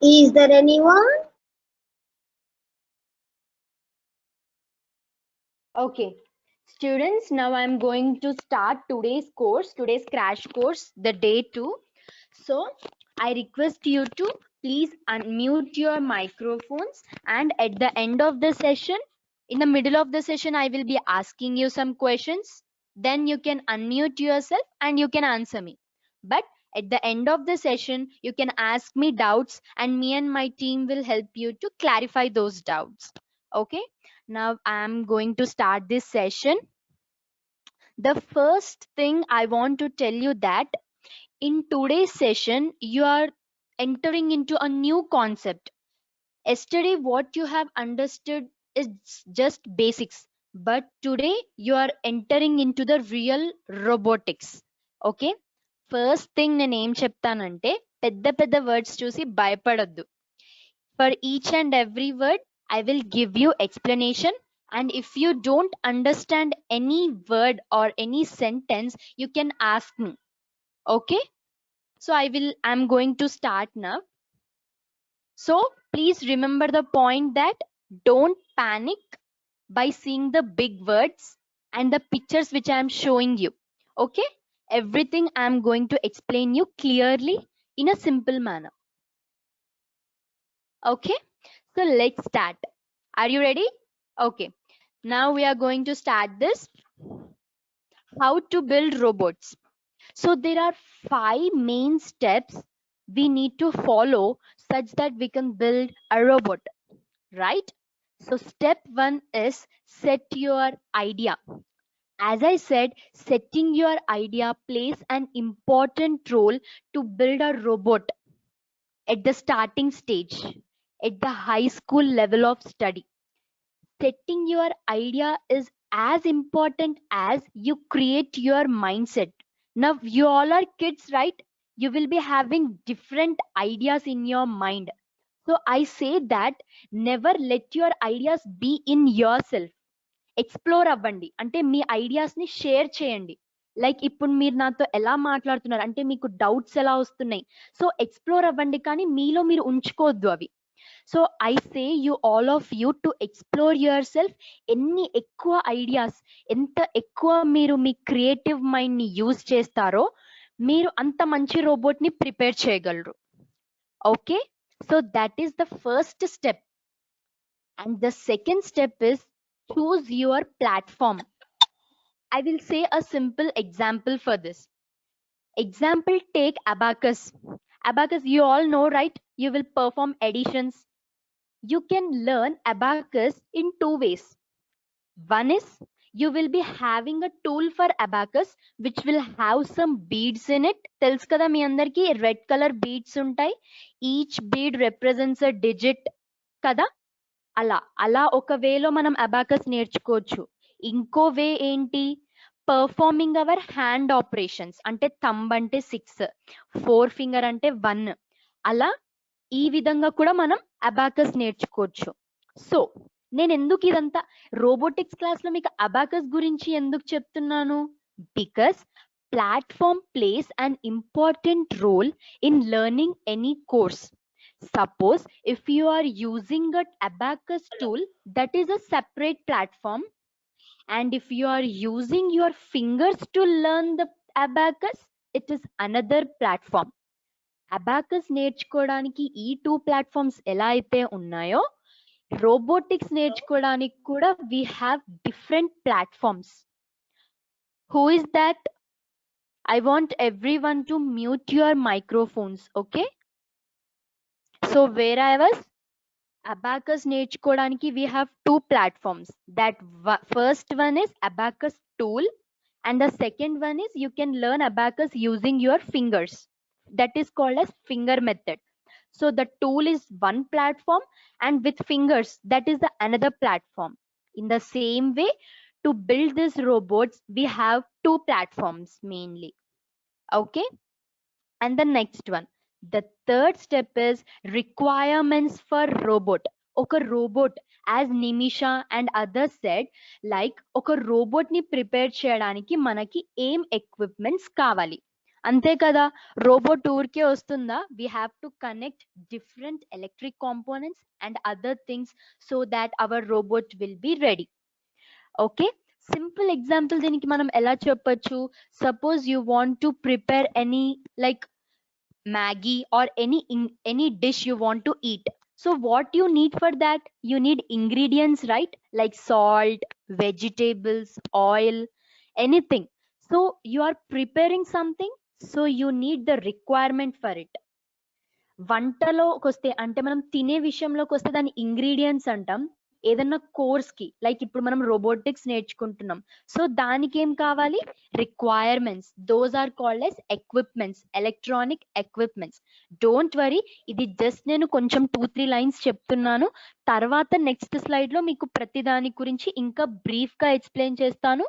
Is there anyone? Okay, students, now I'm going to start today's course, today's crash course, the day 2. So I request you to please unmute your microphones, and at the end of the session, in the middle of the session, I will be asking you some questions. Then you can unmute yourself and you can answer me. But at the end of the session, you can ask me doubts and me and my team will help you to clarify those doubts. Okay, now I'm going to start this session. The first thing I want to tell you that in today's session, you are entering into a new concept. Yesterday, what you have understood is just basics, but today you are entering into the real robotics. Okay, first thing నేను ఏం చెప్తానంటే పెద్ద పెద్ద words చూసి భయపడొద్దు. For each and every word, I will give you explanation. And if you don't understand any word or any sentence, you can ask me. Okay? So I'm going to start now. So please remember the point that don't panic by seeing the big words and the pictures which I am showing you. Okay? Everything I am going to explain you clearly in a simple manner. Okay? So let's start. Are you ready? Okay. Now we are going to start this. How to build robots. So there are 5 main steps we need to follow such that we can build a robot, right? So step 1 is set your idea. As I said, setting your idea plays an important role to build a robot at the starting stage, at the high school level of study. Setting your idea is as important as you create your mindset. Now, you all are kids, right? You will be having different ideas in your mind. So, I say that never let your ideas be in yourself. Explore అవ్వండి, అంటే మీ ఐడియాస్ని share చేయండి. Like ఇప్పుడు మీరు నాతో ఎలా మాట్లాడుతున్నారు అంటే మీకు డౌట్స్ ఎలా వస్తున్నాయి, సో ఎక్స్ప్లోర్ అవ్వండి, కానీ మీలో మీరు ఉంచుకోవద్దు అవి. So I say you all of you to explore your self. ఎన్ని ఎక్కువ ఐడియాస్, ఎంత ఎక్కువ మీరు మీ క్రియేటివ్ మైండ్ని యూజ్ చేస్తారో మీరు అంత మంచి రోబోట్ని ప్రిపేర్ చేయగలరు. Okay, so that is the first step. And the second step is choose your platform. I will say a simple example for this. Example, take abacus. Abacus, you all know, right? You will perform additions. You can learn abacus in 2 ways. One is you will be having a tool for abacus which will have some beads in it. తెలుసు కదా మీ అందరికి red colour beads ఉంటాయి. Each bead represents అ digit కదా. అలా అలా ఒక వేలో మనం అబాకస్ నేర్చుకోవచ్చు. ఇంకో వే ఏంటి, పర్ఫార్మింగ్ అవర్ హ్యాండ్ ఆపరేషన్స్. అంటే థంబ్ అంటే 6, 4 ఫింగర్ అంటే 1. అలా ఈ విధంగా కూడా మనం అబాకస్ నేర్చుకోవచ్చు. సో నేను ఎందుకు ఇదంతా రోబోటిక్స్ క్లాస్లో మీకు అబాకస్ గురించి ఎందుకు చెప్తున్నాను, because platform plays an important role in learning any course. Suppose if you are using an abacus tool, that is a separate platform, and if you are using your fingers to learn the abacus, it is another platform. Abacus నేర్చుకోవడానికి ఈ 2 platforms ఎలా అయితే ఉన్నాయో, robotics నేర్చుకోవడానికి కూడా we have different platforms. Who is that? I want everyone to mute your microphones, okay? So where I was, abacus నేర్చుకోవడానికి we have 2 platforms. That first one is abacus tool, and the second one is you can learn abacus using your fingers. That is called as finger method. So the tool is one platform, and with fingers that is the another platform. In the same way, to build these robots we have 2 platforms mainly. Okay, and the next one, the third step is requirements for robot. ఒక robot, as Nimisha and others said, like ఒక robot ని prepare చేయడానికి మనకి ఏం equipments కావాలి అంతే కదా, robot ఊరికే వస్తుందా? We have to connect different electric components and other things so that our robot will be ready. Okay, simple example దీనికి మనం ఎలా చెప్పొచ్చు? Suppose you want to prepare any like Maggie or any dish you want to eat. So what you need for that? You need ingredients, right? Like salt, vegetables, oil, anything. So you are preparing something, so you need the requirement for it. వంటలోకి వస్తే అంటే మనం తినే విషయంలోకి వస్తే దాని ingredients అంటాం. ఏదన్నా course కి లైక్ ఇప్పుడు మనం రోబోటిక్స్ నేర్చుకుంటున్నాం, సో దానికి ఏం కావాలి? Requirements. Those are called as equipments, electronic equipments. Don't worry, ఇది జస్ట్ నేను కొంచెం 2-3 లైన్స్ చెప్తున్నాను. తర్వాత నెక్స్ట్ స్లైడ్ లో మీకు ప్రతి దాని గురించి ఇంకా బ్రీఫ్ గా ఎక్స్ప్లెయిన్ చేస్తాను,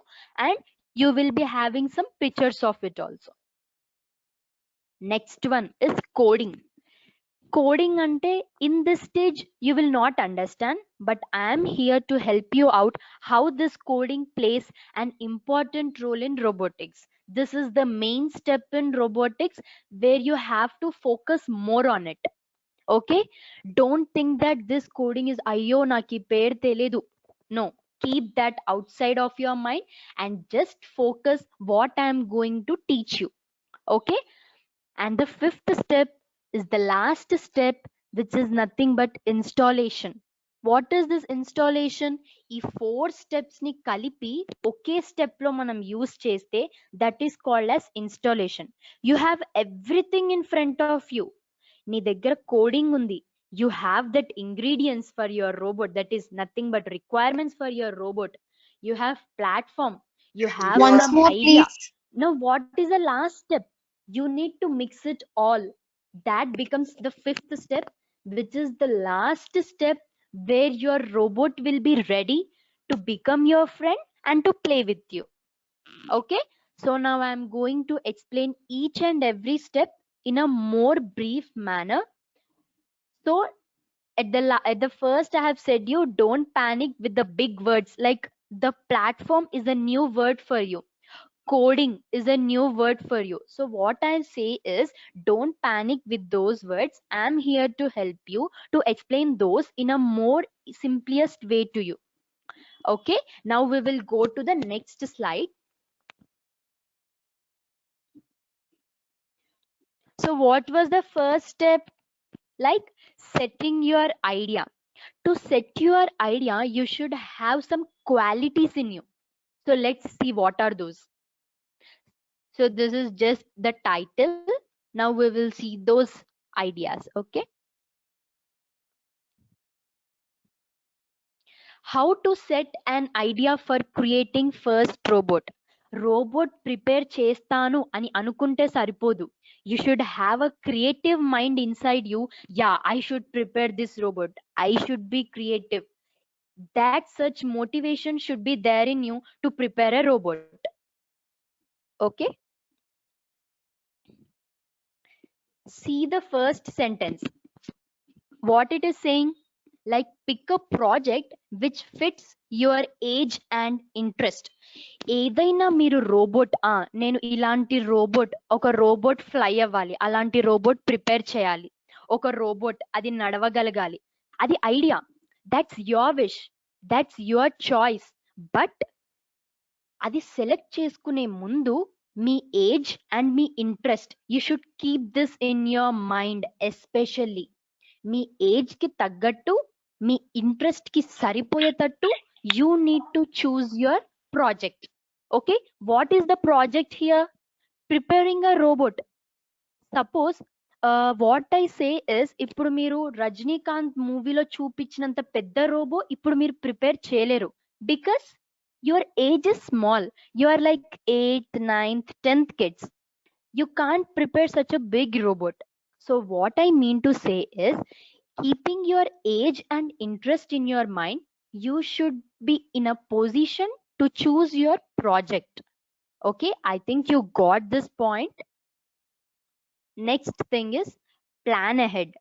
and you will be having some pictures of it also. Next one is coding. Coding ante, in this stage you will not understand, but I am here to help you out how this coding plays an important role in robotics. This is the main step in robotics where you have to focus more on it. Okay, don't think that this coding is ayyo naki per teledu. No, keep that outside of your mind and just focus what I am going to teach you. Okay, and the fifth step is the last step, which is nothing but installation. What is this installation? ఈ 4 steps ని కలిపి ఒకే step లో మనం use చేస్తే that is called as installation. You have everything in front of you. నీ దగ్గర coding ఉంది, you have that ingredients for your robot, that is nothing but requirements for your robot. You have platform, you have Once some more, idea. please. Now what is the last step? You need to mix it all. That becomes the fifth step, which is the last step where your robot will be ready to become your friend and to play with you. Okay, so now I am going to explain each and every step in a more brief manner. So at the first I have said you don't panic with the big words, like the platform is a new word for you, coding is a new word for you. So what I say is, don't panic with those words. I'm here to help you to explain those in a more simplest way to you. Okay, now we will go to the next slide. So what was the first step? Like setting your idea. To set your idea, you should have some qualities in you. So let's see what are those. So this is just the title. Now we will see those ideas. Okay, how to set an idea for creating first robot. Robot prepare chestanu ani anukunte saripodu. You should have a creative mind inside you. Yeah, I should prepare this robot, I should be creative. That such motivation should be there in you to prepare a robot. Okay, see the first sentence, what it is saying. Like pick a project which fits your age and interest. ఏదైనా మీరు robot, నేను ఇలాంటి robot, ఒక robot fly అవ్వాలి, అలాంటి robot prepare చేయాలి, ఒక robot అది నడవగలగాలి, అది idea. That's your wish, that's your choice. But అది సెలెక్ట్ చేసుకునే ముందు మీ ఏజ్ అండ్ మీ interest, you should keep this in your mind. Especially మీ ఏజ్ కి తగ్గట్టు, మీ ఇంట్రెస్ట్ కి సరిపోయేటట్టు you need to choose your project. Okay, what is the project here? Preparing a robot. Suppose what I say is, ఇప్పుడు మీరు రజనీకాంత్ మూవీలో చూపించినంత పెద్ద రోబో ఇప్పుడు మీరు ప్రిపేర్ చేయలేరు, because your age is small. You are like 8th, 9th, 10th kids. You can't prepare such a big robot. So what I mean to say is, keeping your age and interest in your mind, you should be in a position to choose your project. Okay, I think you got this point. Next thing is, plan ahead.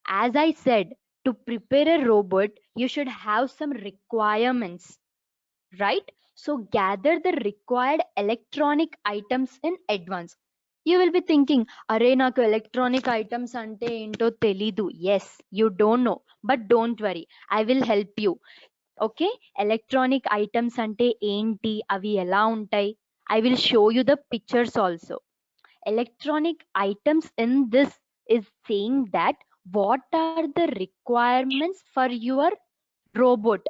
As I said, to prepare a robot, you should have some requirements, right? So gather the required electronic items in advance. You will be thinking, అరే నాకు electronic items అంటే ఏంటో తెలీదు. Yes, you don't know, but don't worry, I will help you. Okay, electronic items అంటే ఏంటి, అవి ఎలా ఉంటాయి, I will show you the pictures also. Electronic items in this is saying that what are the requirements for your robot.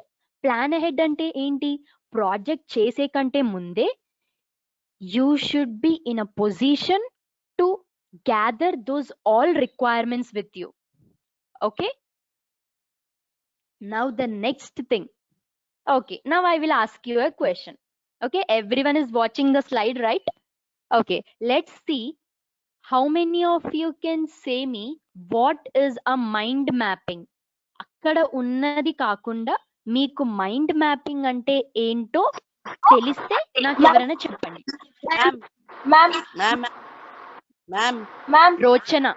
Plan ahead అంటే ఏంటి, project చేసే కంటే ముందే you should be in a position to gather those all requirements with you. Okay, now the next thing. Okay, now I will ask you a question. Okay, everyone is watching the slide, right? Okay, let's see how many of you can say me what is a mind mapping. అక్కడ ఉన్నది కాకుండా మీకు mind mapping అంటే ఏంటో తెలిస్తే నాకు ఎవరైనా చెప్పండి. Rochana,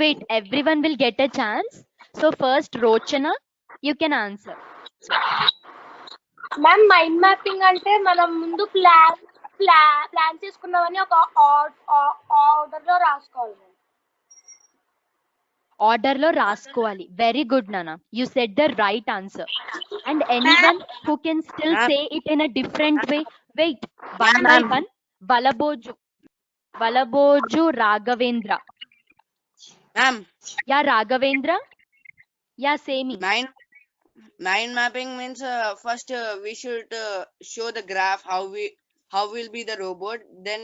wait, everyone will get a chance. So first Rochana, you can answer. Ma'am mind mapping అంటే మనం ముందు ప్లాన్ చేసుకున్నవని ఒక ఆర్డర్ లో రాసుకోవాలి. Order lo raskoali. Very good, Nana. You said the right answer. And anyone who can still say it in a different way? Wait, one by one. Valaboju Raghavendra. Ma'am. Yeah, Raghavendra. Yeah, say me. Mind mapping means first we should show the graph how will be the robot, then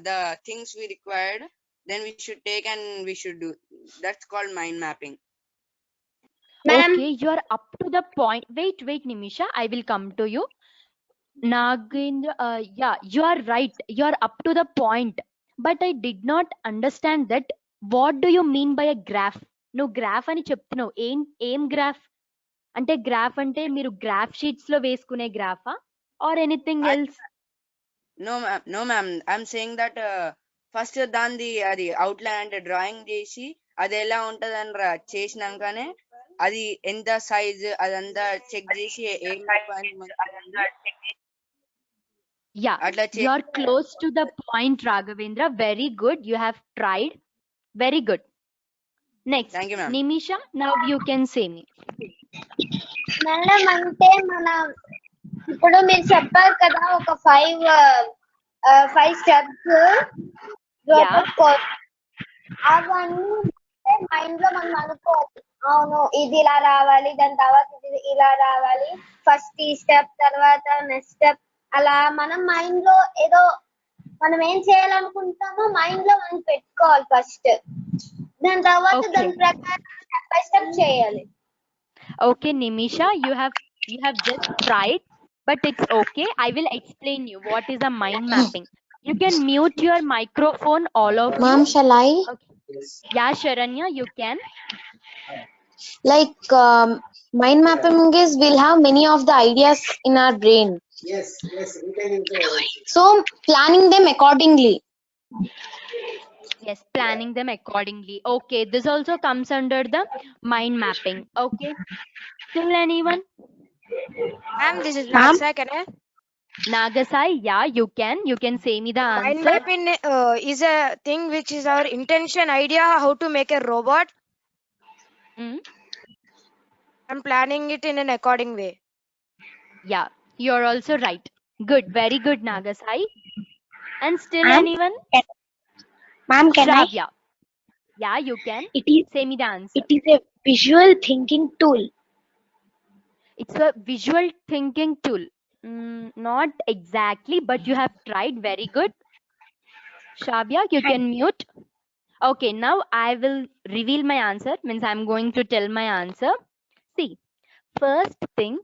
the things we required, then we should take and we should do. That's called mind mapping. Okay, you are up to the point. Wait, Nimisha, I will come to you. Nagendra, yeah, you are right. You are up to the point. But I did not understand that. What do you mean by a graph? No graph అని చెప్తున్నావు. ఏం graph అంటే? Graph అంటే మీరు graph sheets లో వేసుకునే గ్రాఫా or anything else? No ma'am, I'm saying that first దాన్ని అది అవుట్లైన్ అంటే డ్రాయింగ్ చేసి అది ఎలా ఉంటదని చేసినాకనే అది ఎంత సైజ్ అదంతా చెక్ చేసి Yeah, you are close to the point, Raghavendra. Very good. You have tried. Very good. Next, Thank you, ma'am. Nimisha, now you can say me. Madam అంటే మన ఇప్పుడు మీరు చెప్పారు కదా ఒక 5 స్టెప్స్ అవన్నీ మైండ్ లో మనం అనుకోవాలి. అవును, ఇది ఇలా రావాలి, దాని తర్వాత ఇది ఇలా రావాలి, ఫస్ట్ ఈ స్టెప్ తర్వాత నెక్స్ట్ స్టెప్, అలా మనం మైండ్ లో ఏదో మనం ఏం చేయాలనుకుంటామో మైండ్ లో మనం పెట్టుకోవాలి ఫస్ట్. దాని తర్వాత దాని ప్రకారం స్టెప్ బై స్టెప్ చేయాలి. Okay, Nimisha, you have just tried, but it's okay. I will explain you what is a mind mapping. You can mute your microphone, all of you. Ma'am, shall I? Okay. Yeah, Sharanya, you can. Like mind mapping is we'll have many of the ideas in our brain. Yes, we can use So planning them accordingly. Yes, planning them accordingly. Okay, this also comes under the mind mapping. Okay, still anyone? Ma'am, this is Nagasai. Can I? Nagasai, yeah, you can say me the Mind answer. mapping is a thing which is our intention, idea how to make a robot. I'm planning it in an according way. Yeah, you're also right. Good, very good, Nagasai. And still anyone? Ma'am, can Shravya. Yeah, you can. Say me the answer. It is a visual thinking tool. It's a visual thinking tool. Not exactly, but you have tried. Very good. Shravya, you can mute. Okay, now I will reveal my answer. Means I'm going to tell my answer. See, first thing,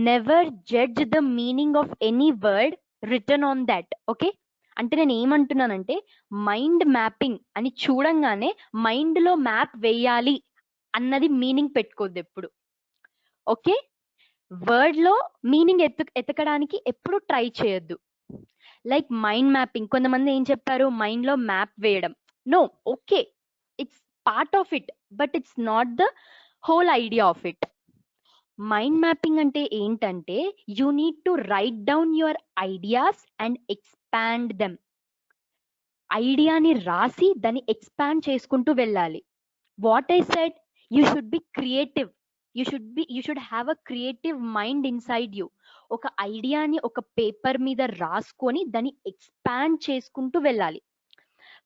never judge the meaning of any word written on that. Okay? అంటే నేను ఏమంటున్నానంటే mind mapping అని చూడంగానే mind లో map వేయాలి అన్నది meaning పెట్టుకోద్దు ఎప్పుడు. Okay, word లో మీనింగ్ ఎతకడానికి ఎప్పుడు ట్రై చేయొద్దు. లైక్ మైండ్ మ్యాపింగ్, కొంతమంది ఏం చెప్పారు, మైండ్ లో మ్యాప్ వేయడం. No, okay, it's part of it, but it's not the whole idea of it. Mind mapping అంటే ఏంటంటే you need to write down your ideas and expand them. ఐడియాని రాసి దాన్ని ఎక్స్పాండ్ చేసుకుంటూ వెళ్ళాలి. What I said, you should be creative, you should have a creative mind inside you. ఒక ఐడియాని ఒక పేపర్ మీద రాసుకొని దాన్ని ఎక్స్పాండ్ చేసుకుంటూ వెళ్ళాలి.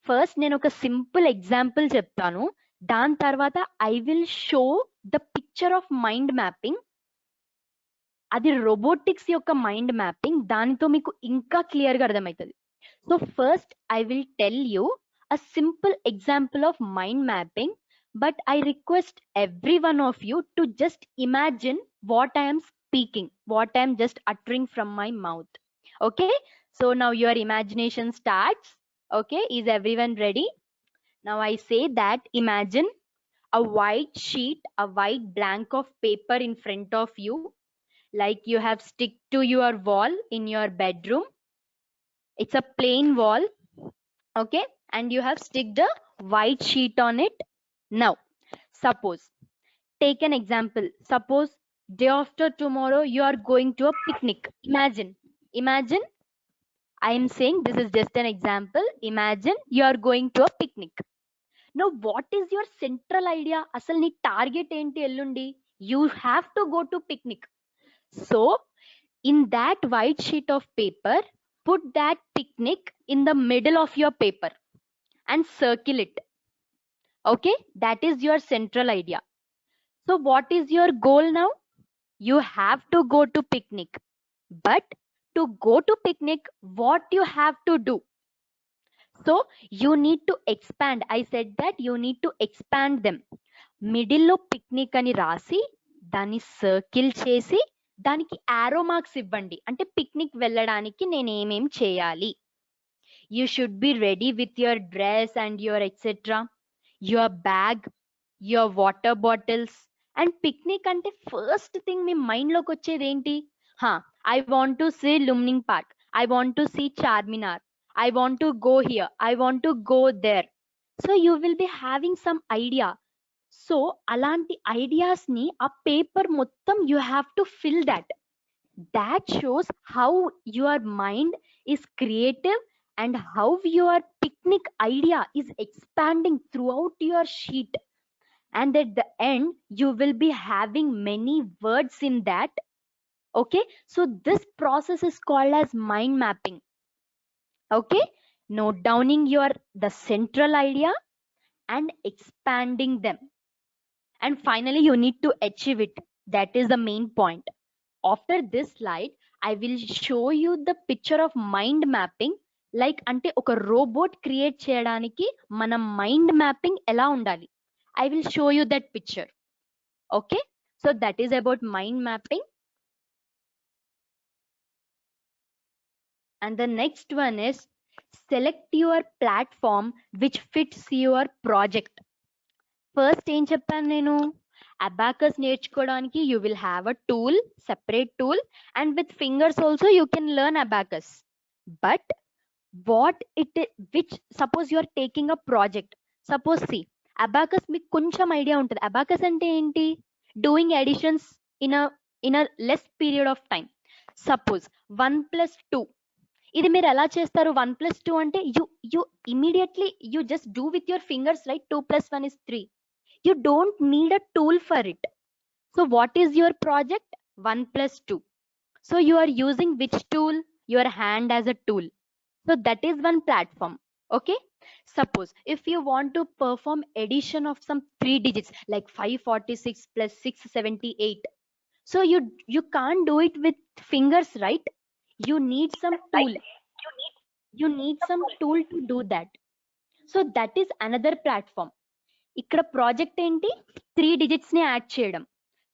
ఫస్ట్ నేను ఒక సింపుల్ ఎగ్జాంపుల్ చెప్తాను, దాని తర్వాత I will show the picture of mind mapping. అది రోబోటిక్స్ యొక్క మైండ్ మ్యాపింగ్, దానితో మీకు ఇంకా క్లియర్గా అర్థమవుతుంది. So first I will tell you a simple example of mind mapping, but I request every one of you to just imagine what I am speaking, what I am just uttering from my mouth. Okay, so now your imagination starts. Okay, is everyone ready? Now I say that imagine a white sheet, a white blank of paper in front of you, like you have stick to your wall in your bedroom. It's a plain wall, okay, and you have sticked a white sheet on it. Now suppose, take an example, suppose day after tomorrow you are going to a picnic. Imagine I am saying this is just an example. Imagine you are going to a picnic. Now what is your central idea? Asal nee target enti ellundi? You have to go to picnic. So in that white sheet of paper, put that picnic in the middle of your paper and circle it. Okay, that is your central idea. So what is your goal now? You have to go to picnic. But to go to picnic, what you have to do? So you need to expand. I said that you need to expand them. Middle lo picnic ani rasi, dani circle chesi, daniki arrow marks ఇవ్వండి. అంటే picnic వెళ్ళడానికి నేను ఏమేం చేయాలి? You should be ready with your dress and your etc. Your bag, your water bottles. And picnic అంటే first thing మీ మైండ్లోకి వచ్చేది ఏంటి? I want to see Lumbini park, I want to see Charminar, I want to go here, I want to go there. So you will be having some idea. So అలాంటి ఐడియాస్ని ఆ paper మొత్తం you have to fill that. That shows how your mind is creative and how your picnic idea is expanding throughout your sheet. And at the end you will be having many words in that. Okay, so this process is called as mind mapping. Okay, note downing the central idea and expanding them, and finally you need to achieve it. That is the main point. After this slide I will show you the picture of mind mapping, like ante oka robot create cheyadaniki mana mind mapping ela undali. I will show you that picture. Okay, so that is about mind mapping. And the next one is select your platform which fits your project. First ఏం చెప్పాను నేను? Abacus నేర్చుకోవడానికి you will have a tool, separate tool, and with fingers also you can learn abacus. But which suppose you are taking a project, suppose see abacus మీకు కొంచెం idea ఉంటుంది. Abacus అంటే ఏంటి? Doing additions in a less period of time. Suppose 1 plus 2, ఇది మీరు ఎలా చేస్తారు? 1 plus 2 అంటే you immediately you just do with your fingers, right? 2 plus 1 is 3. You don't need a tool for it. So what is your project? 1 plus 2. So you are using which tool? Your hand as a tool. So that is one platform. Okay, suppose if you want to perform addition of some 3 digits like 546 plus 678, so you can't do it with fingers, right? You need some tool. You need some tool to do that. So that is another platform. ఇక్కడ project ఏంటి? 3 digits ని add చేయడం.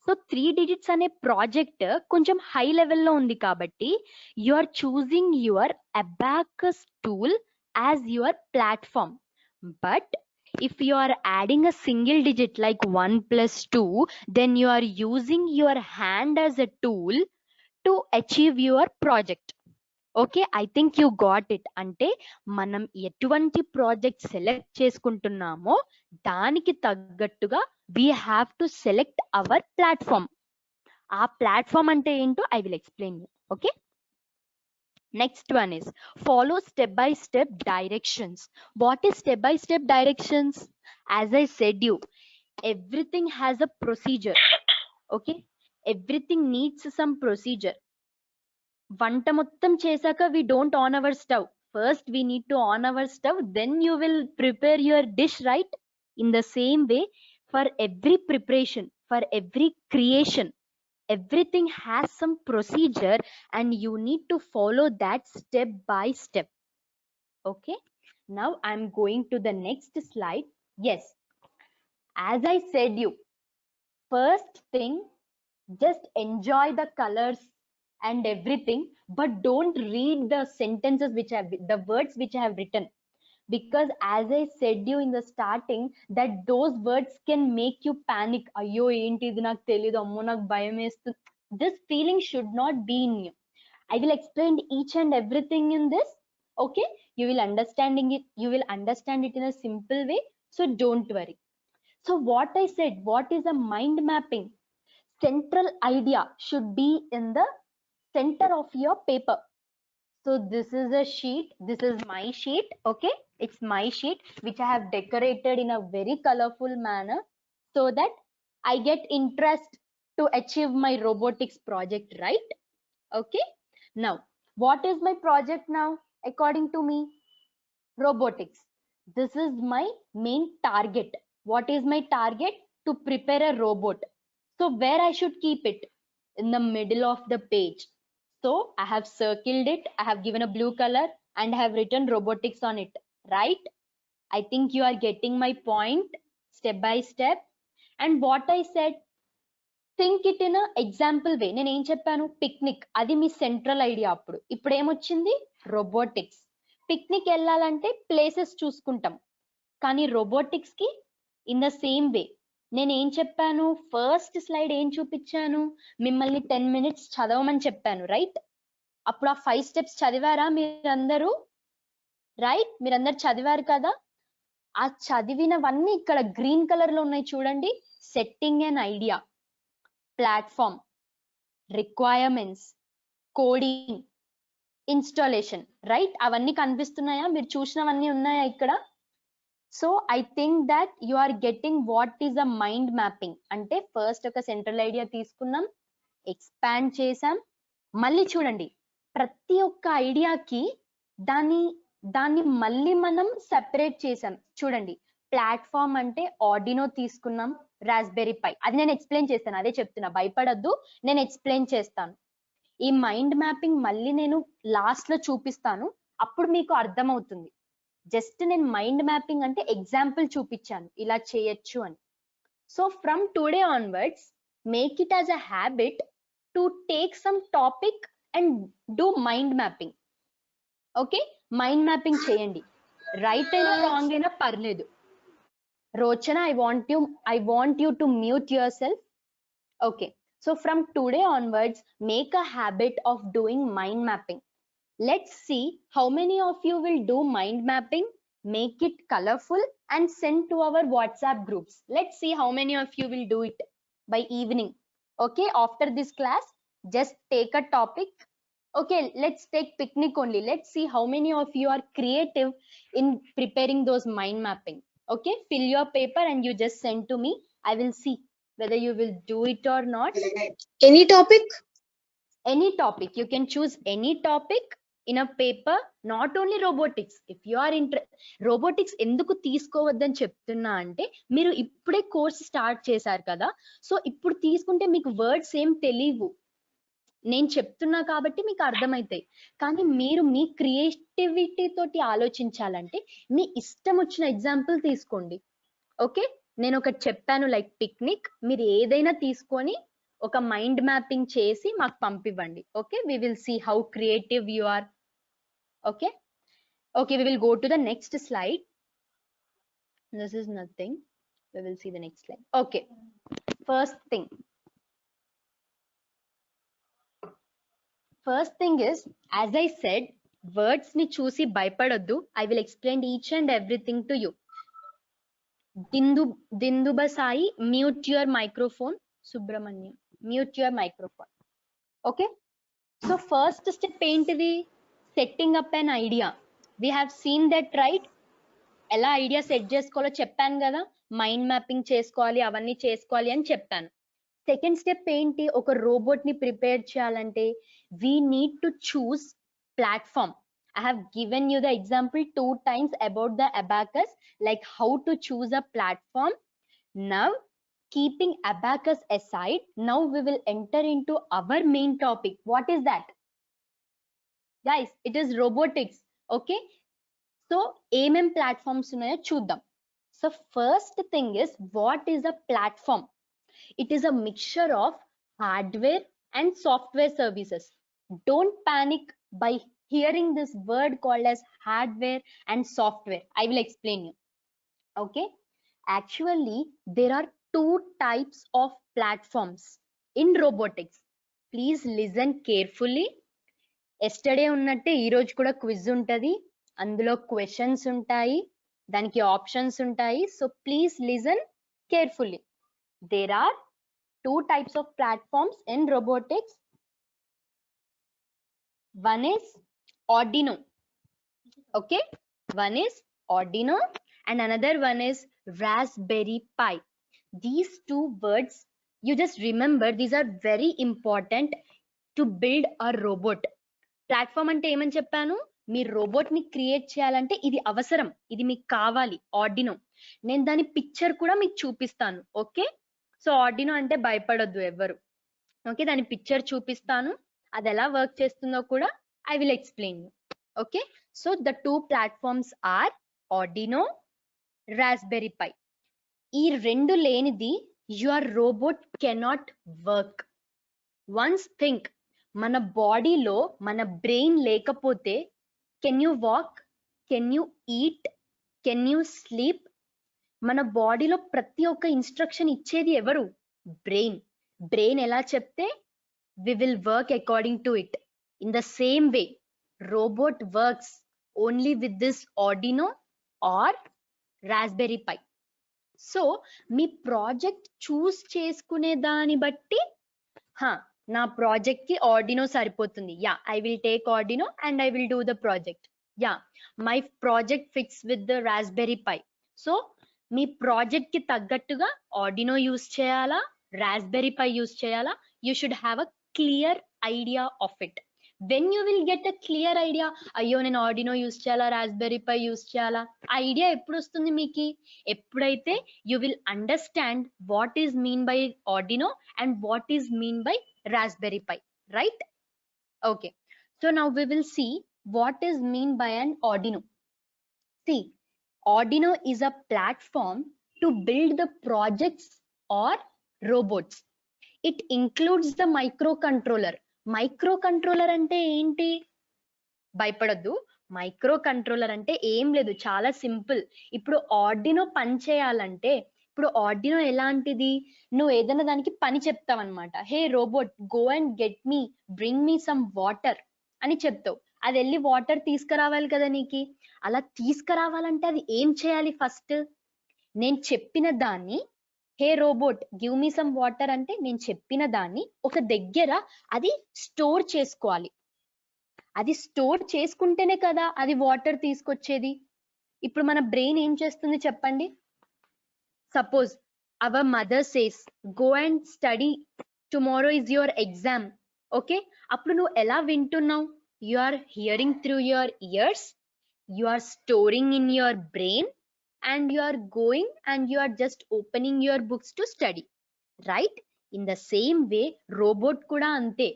So 3 digits అనే project కొంచెం high లెవెల్లో ఉంది కాబట్టి you are choosing your abacus tool as your platform. But if you are adding a single digit like 1 plus 2, then you are using your hand as a tool to achieve your project. Okay, I think you got it. అంటే మనం ఎటువంటి project select చేసుకుంటున్నామో దానికి తగ్గట్టుగా we have to select hour platform. ఆ platform అంటే ఏంటో I will explain you. Okay, Next one is follow step by step directions. What is step by step directions? As I said you, everything has a procedure. Okay, everything needs some procedure. వంట మొత్తం చేశాక we don't on our stove. First we need to on our stove, then you will prepare your dish, right? In the same way, for every preparation, for every creation, everything has some procedure and you need to follow that step by step. Okay, now I'm going to the next slide. Yes, as I said you, first thing, just enjoy the colors and everything, but don't read the sentences which have the words which I have written, because as I said you in the starting that those words can make you panic. Ayyo enti idi నాకు తెలియదు, అమ్మో నాకు భయం వేస్తుంది. This feeling should not be in you. I will explain each and everything in this. Okay, you will understand it in a simple way, so don't worry. So what I said, what is a mind mapping? Central idea should be in the center of your paper. So this is a sheet, this is my sheet. Okay, it's my sheet which I have decorated in a very colorful manner so that I get interest to achieve my robotics project, right? Okay, now what is my project now? According to me, robotics. This is my main target. What is my target? To prepare a robot. So where I should keep it? In the middle of the page. So I have circled it, I have given a blue color and I have written robotics on it, right? I think you are getting my point step by step. And what I said, think it in example way. నేను ఏం చెప్పాను? Picnic, అది మీ central idea. అప్పుడు ఇప్పుడు ఏమొచ్చింది? Robotics. Picnic వెళ్ళాలంటే places చూసుకుంటాం, కానీ రోబోటిక్స్ కి ఇన్ ద సేమ్ వే. నేను ఏం చెప్పాను? ఫస్ట్ స్లైడ్ ఏం చూపించాను? మిమ్మల్ని 10 minutes చదవమని చెప్పాను, రైట్? అప్పుడు ఆ 5 steps చదివారా మీరందరూ? రైట్, మీరందరు చదివారు కదా? ఆ చదివినవన్నీ ఇక్కడ గ్రీన్ కలర్ లో ఉన్నాయి చూడండి. Setting and idea, platform, requirements, coding, installation, right? అవన్నీ కనిపిస్తున్నాయా? మీరు చూసినవన్నీ ఉన్నాయా ఇక్కడ? So I think that you are getting what is a mind mapping. అంటే ఫస్ట్ ఒక సెంట్రల్ ఐడియా తీసుకున్నాం, ఎక్స్పాండ్ చేసాం, మళ్ళీ చూడండి ప్రతి ఒక్క ఐడియాకి దాన్ని మళ్ళీ మనం సెపరేట్ చేసాం. చూడండి, ప్లాట్ఫామ్ అంటే ఆర్డినో తీసుకున్నాం, రాస్బెర్రీ పై, అది నేను ఎక్స్ప్లెయిన్ చేస్తాను, అదే చెప్తున్నా, భయపడద్దు, నేను ఎక్స్ప్లెయిన్ చేస్తాను. ఈ మైండ్ మ్యాపింగ్ మళ్ళీ నేను లాస్ట్ లో చూపిస్తాను, అప్పుడు మీకు అర్థమవుతుంది. జస్ట్ నేను మైండ్ మ్యాపింగ్ అంటే ఎగ్జాంపుల్ చూపించాను, ఇలా చేయొచ్చు అని. So from today onwards make it as a habit to take some topic and do mind mapping. Okay, mind mapping చేయండి, రైట్ అయినా రాంగ్ అయినా పర్లేదు. Rochana, I want you to mute yourself. Okay, so from today onwards, make a habit of doing mind mapping. Let's see how many of you will do mind mapping, make it colorful and send to our WhatsApp groups. Let's see how many of you will do it by evening. Okay, after this class, just take a topic. Okay, let's take picnic only. Let's see how many of you are creative in preparing those mind mapping. Okay, fill your paper and you just send to me. I will see whether you will do it or not. Any topic? Any topic, you can choose any topic in a paper, not only robotics. If you are robotics ఎందుకు తీసుకోవద్దని చెప్తున్నా అంటే, మీరు ఇప్పుడే course start చేశారు కదా, so ఇప్పుడు తీసుకుంటే మీకు వర్డ్స్ ఏం తెలియవు, నేను చెప్తున్నా కాబట్టి మీకు అర్థమవుతాయి. కానీ మీరు మీ క్రియేటివిటీ తోటి ఆలోచించాలంటే మీ ఇష్టం వచ్చిన ఎగ్జాంపుల్ తీసుకోండి. ఓకే, నేను ఒకటి చెప్పాను లైక్ పిక్నిక్, మీరు ఏదైనా తీసుకొని ఒక మైండ్ మ్యాపింగ్ చేసి మాకు పంపివ్వండి. Okay, we will see how creative you are. Okay, we will go to the next slide. This is nothing, we will see the next slide. Okay, first thing is, as I said, words ni చూసి భయపడొద్దు. I will explain each and everything to you. Dindu Basai, mute your microphone. Subramanya, mute your microphone. Okay, so first step ఏంటిది? setting up an idea. We have seen that, right? ఎలా idea set చేసుకోవాలో చెప్పాను కదా, mind mapping చేసుకోవాలి, అవన్నీ చేసుకోవాలి అని చెప్పాను. సెకండ్ స్టెప్ ఏంటి? ఒక రోబోట్ ని ప్రిపేర్ చేయాలంటే we need to choose platform. I have given you the example 2 times about the abacus, like how to choose a platform. Now keeping abacus aside, now we will enter into our main topic. What is that, guys? It is robotics. Okay, so ఏమేం platforms ఉన్నాయో చూద్దాం. So first thing is, what is a platform? It is a mixture of hardware and software services. Don't panic by hearing this word called as hardware and software. I will explain you. Okay, actually there are 2 types of platforms in robotics. Please listen carefully. Yesterday ఉన్నట్టే ఈ రోజు కూడా quiz ఉంటది, అందులో questions ఉంటాయి, దానికి options ఉంటాయి. So please listen carefully. There are 2 types of platforms in robotics. One is Arduino. Okay, one is Arduino and another one is Raspberry Pi. These 2 words, you just remember, these are very important to build a robot. Platform అంటే ఏమని చెప్పాను? మీ robot ని create చేయాలంటే ఇది అవసరం, ఇది మీకు కావాలి, ఆర్డినో. నేను దాని పిక్చర్ కూడా మీకు చూపిస్తాను. ఓకే, సో ఆర్డినో అంటే భయపడొద్దు ఎవ్వరు. ఓకే, దాని పిక్చర్ చూపిస్తాను, అది ఎలా వర్క్ చేస్తుందో కూడా I will explain you. Okay, so the 2 platforms are Arduino, Raspberry Pi. ఈ 2 లేనిది your robot cannot work. Once think, మన బాడీలో మన బ్రెయిన్ లేకపోతే can you walk, can you eat, can you sleep? మన బాడీలో ప్రతి ఒక్క ఇన్స్ట్రక్షన్ ఇచ్చేది ఎవరు? బ్రెయిన్. బ్రెయిన్ ఎలా చెప్తే we will work according to it. In the same way, robot works only with this Arduino or Raspberry Pi. So మీ project choose చేసుకునే దాన్ని బట్టి, నా ప్రాజెక్ట్ కి ఆర్డినో సరిపోతుంది, yeah I will take Arduino and I will do the project. Yeah my project fix with the Raspberry Pi. So మీ project కి తగ్గట్టుగా ఆర్డినో యూస్ చేయాలా, రాస్బెర్రీ పై యూస్ చేయాలా? You should have a clear idea of it. When you will get a clear idea, అయ్యో నేను Arduino use చేయాలా, Raspberry Pi use చేయాలా, ఆ ఐడియా ఎప్పుడు వస్తుంది మీకు? ఎప్పుడైతే you will understand what is mean by Arduino and what is mean by Raspberry Pi, right? Okay, so now we will see what is mean by an Arduino. See, Arduino is a platform to build the projects or robots. It includes the microcontroller. Microcontroller అంటే ఏంటి? భయపడద్దు, micro controller అంటే ఏం లేదు, చాలా simple. ఇప్పుడు Arduino పని చేయాలంటే, ఇప్పుడు ఆర్డినో ఎలాంటిది? నువ్వు ఏదైనా దానికి పని చెప్తావన్నమాట. Hey robot, go and get me, bring me some water అని చెప్తావు. అది వెళ్ళి వాటర్ తీసుకురావాలి కదా నీకు. అలా తీసుకురావాలంటే అది ఏం చేయాలి? ఫస్ట్ నేను చెప్పిన దాన్ని, hey robot give me some water అంటే నేను చెప్పిన దాన్ని ఒక దగ్గర అది స్టోర్ చేసుకోవాలి. అది స్టోర్ చేసుకుంటేనే కదా అది వాటర్ తీసుకొచ్చేది. ఇప్పుడు మన బ్రెయిన్ ఏం చేస్తుంది చెప్పండి? Suppose our mother says, go and study, tomorrow is your exam. Okay, అప్పుడు నువ్వు ఎలా వింటున్నావు? You are hearing through your ears, you are storing in your brain, and you are going and you are just opening your books to study, right? In the same way, robot కూడా అంతే.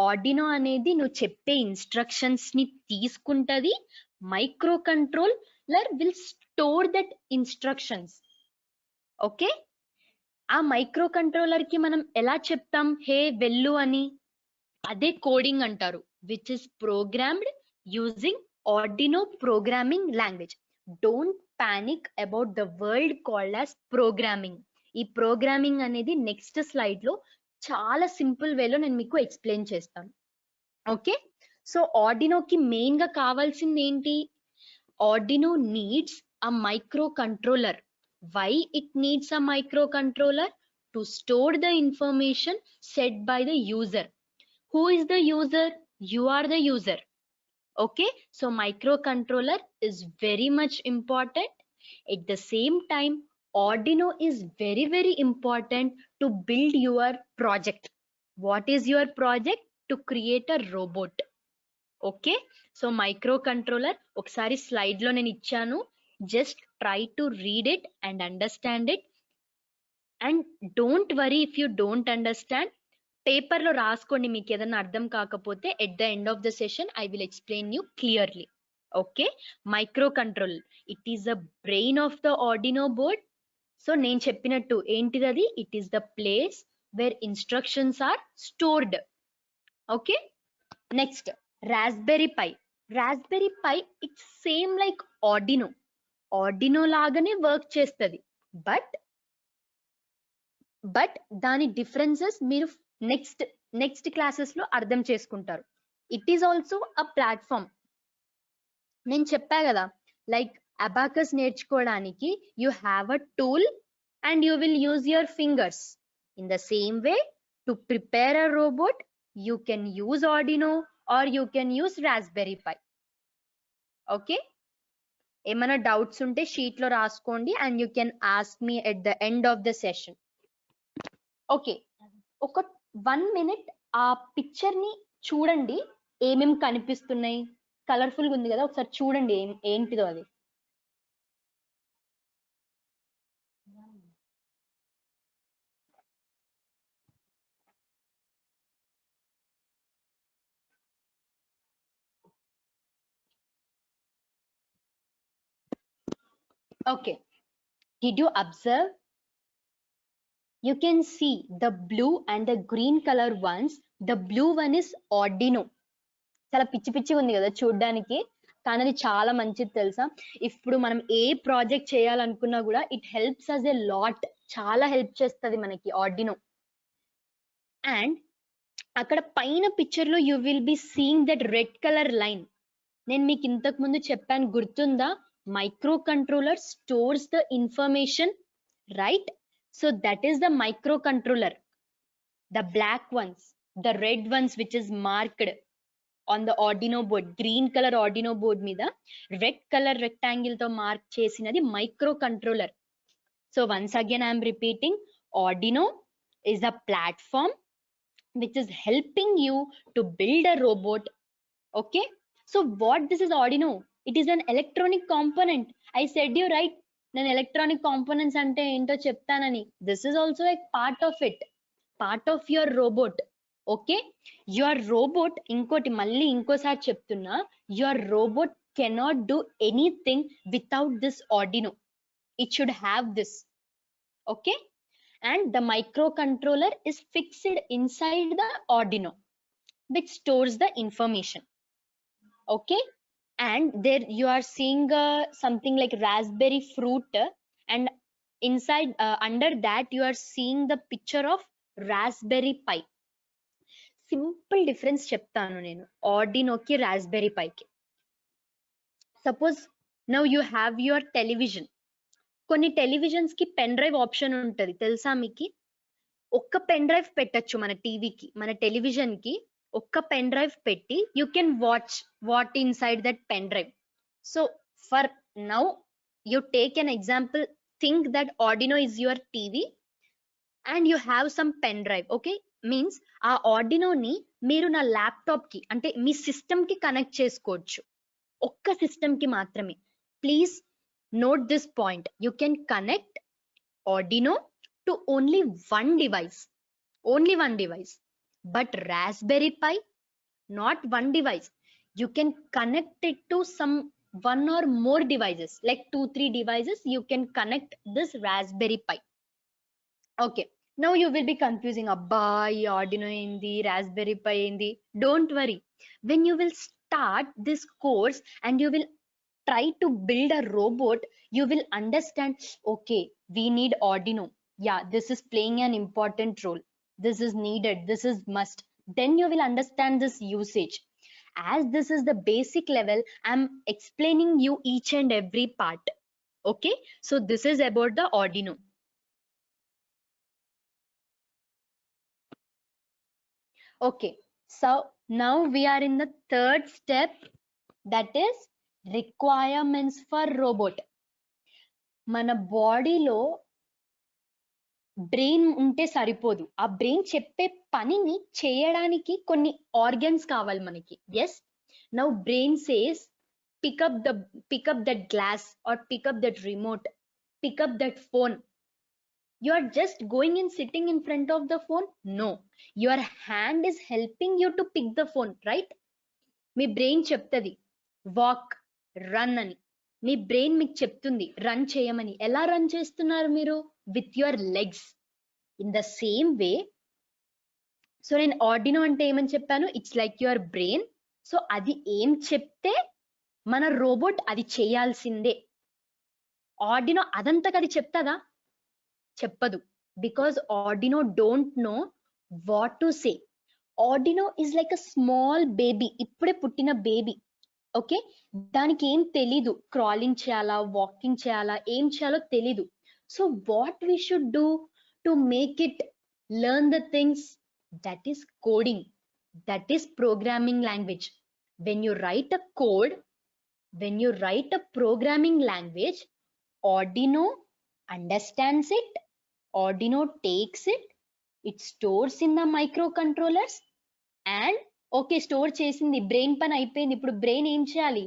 Arduino అనేది నువ్వు చెప్పే instructions ని తీసుకుంటది, micro controller will store that instructions. Okay, ఆ micro controller కి మనం ఎలా చెప్తాం? హే వెళ్ళు అని. అదే కోడింగ్ అంటారు, which is programmed using Arduino programming language. Don't panic about the word called as programming. ఈ ప్రోగ్రామింగ్ అనేది నెక్స్ట్ స్లైడ్ లో చాలా సింపుల్ వేలో నేను మీకు ఎక్స్ప్లెయిన్ చేస్తాను. ఓకే, సో ఆర్డినోకి మెయిన్ గా కావాల్సింది ఏంటి? Arduino needs a micro controller. Why it needs a microcontroller? To store the information set by the user. Who is the user? You are the user. Okay, so microcontroller is very much important. At the same time, Arduino is very, very important to build your project. What is your project? To create a robot. Okay, so microcontroller, ఒకసారి slide లో నేను ఇచ్చాను. Just try to read it and understand it. And don't worry if you don't understand. పేపర్లో రాసుకోండి మీకు ఏదైనా అర్థం కాకపోతే at the end of the session I will explain you clearly. Okay, micro control it is the brain of the Arduino board. So నేను చెప్పినట్టు ఏంటిది అది? It is the place where instructions are stored. Okay, next Raspberry Pi. Raspberry Pi it's same like Arduino. Arduino లాగానే work చేస్తుంది, but దాని differences మీరు next classes లో అర్థం చేసుకుంటారు. It is also a platform. నేను చెప్పా కదా, లైక్ అబాకస్ నేర్చుకోవడానికి you have a tool and you will use your fingers. In the same way to prepare a robot you can use Arduino or you can use Raspberry Pi. Okay, ఏమైనా doubts ఉంటే sheet లో రాసుకోండి and you can ask me at the end of the session. Okay, ఒక 1 minute ఆ picture ని చూడండి, ఏమేమి కనిపిస్తున్నాయి. కలర్ఫుల్ గా ఉంది కదా, ఒకసారి చూడండి ఏంటిదో అది. Okay, did you observe? You can see the blue and the green color ones. The blue one is Arduino. చాలా పిచ్చి పిచ్చిగా ఉంది కదా చూడడానికి, కానీ అది చాలా మంచిది తెలుసా. ఇప్పుడు మనం ఏ ప్రాజెక్ట్ చేయాలనుకున్నా కూడా it helps us a lot. చాలా హెల్ప్ చేస్తుంది మనకి ఆర్డినో. అండ్ అక్కడ పైన పిక్చర్ లో you will be seeing that red colour line. నేను మీకు ఇంతకు ముందు చెప్పాను, గుర్తుందా? Microcontroller stores the information, right? So that is the microcontroller. The black ones, the red ones which is marked on the Arduino board. Green colour Arduino board మీద red colour rectangle తో mark చేసినది micro controller. So once again I'm repeating, Arduino is a platform which is helping you to build a robot. Okay, so what this is Arduino? It is an electronic component. I said you right, then electronic components ante ento cheptanani. This is also a part of it, part of your robot. Okay, your robot, inkoti malli inkosari cheptunna, your robot cannot do anything without this Arduino. It should have this. Okay, and the microcontroller is fixed inside the Arduino which stores the information. Okay, and there you are seeing something like raspberry fruit, and inside under that you are seeing the picture of raspberry pi. Simple difference చెప్తాను నేను Arduino కి raspberry pi కి. Suppose now you have your television. కొన్ని televisions కి pen drive option ఉంటది తెలుసా మీకు? ఒక్క పెన్ డ్రైవ్ పెట్టచ్చు మన టీవీకి, మన టెలివిజన్ కి ఒక్క పెన్ డ్రైవ్ పెట్టి you can watch what inside that pen drive. So for now you take an example, think that Arduino is your TV and you have some pen drive. Okay, means ఆ ఆర్డినోని మీరు నా laptop కి అంటే మీ system కి connect చేసుకోవచ్చు, ఒక్క system కి మాత్రమే. Please note this point, you can connect Arduino to only one device, but Raspberry Pi not one device. You can connect it to some one or more devices, like 2-3 devices you can connect this Raspberry Pi. Okay, now you will be confusing, abba Arduino indi Raspberry Pi indi. Don't worry, when you will start this course and you will try to build a robot, you will understand, okay, we need Arduino. Yeah, this is playing an important role. This is needed. This is must. Then you will understand this usage. As this is the basic level, I'm explaining you each and every part. Okay, so this is about the Arduino. Okay, so now we are in the third step. That is requirements for robot. మన బాడీలో brain ఉంటే సరిపోదు, ఆ brain చెప్పే పనిని చేయడానికి కొన్ని organs కావాలి మనకి. Yes, now brain says pick up that glass or pick up that remote, pick up that phone. You are just going and sitting in front of the phone? No, your hand is helping you to pick the phone, right? Me brain చెప్తుంది walk, run అని. మీ brain మీకు చెప్తుంది run చేయమని. ఎలా run చేస్తున్నారు మీరు? With your legs. In the same way, so నేను Arduino అంటే ఏమని చెప్పాను? It's like your brain. So అది ఏం చెప్తే మన రోబోట్ అది చేయాల్సిందే. ఆర్డినో అదంతకు అది చెప్తాదా? చెప్పదు. Because Arduino don't know what to say. Arduino is like a small baby, ఇప్పుడే పుట్టిన బేబీ. ఓకే, దానికి ఏం తెలీదు, క్రాలింగ్ చేయాలా, వాకింగ్ చేయాలా, ఏం చేయాలో తెలీదు. So what we should do to make it learn the things? That is coding, that is programming language. When you write a code, when you write a programming language, Arduino understands it, Arduino takes it, it stores in the microcontrollers, and okay, store చేసింది, brain పని అయిపోయింది. ఇప్పుడు brain ఏం చేయాలి?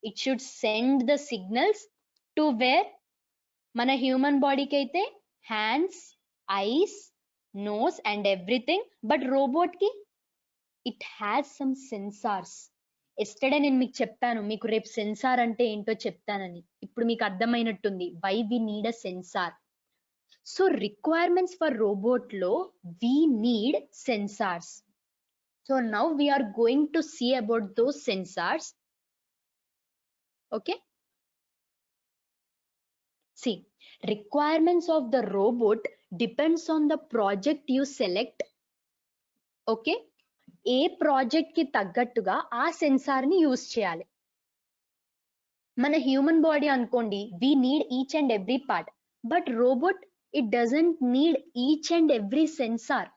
It should send the signals to where? మన human బాడీకి అయితే hands, eyes, nose and everything. But robot కి it has some sensors. Yesterday నేను మీకు చెప్పాను, మీకు రేపు సెన్సార్ అంటే ఏంటో చెప్తానని. ఇప్పుడు మీకు అర్థమైనట్టుంది why we need a sensor. So requirements for robot లో we need sensors. So now we are going to see about those sensors. Okay, see, requirements of the robot depends on the project you select. Okay, A project కి తగ్గట్టుగా ఆ censor ని use చేయాలి. మన human body అనుకోండి, we need each and every part. But robot it doesn't need each and every sensor.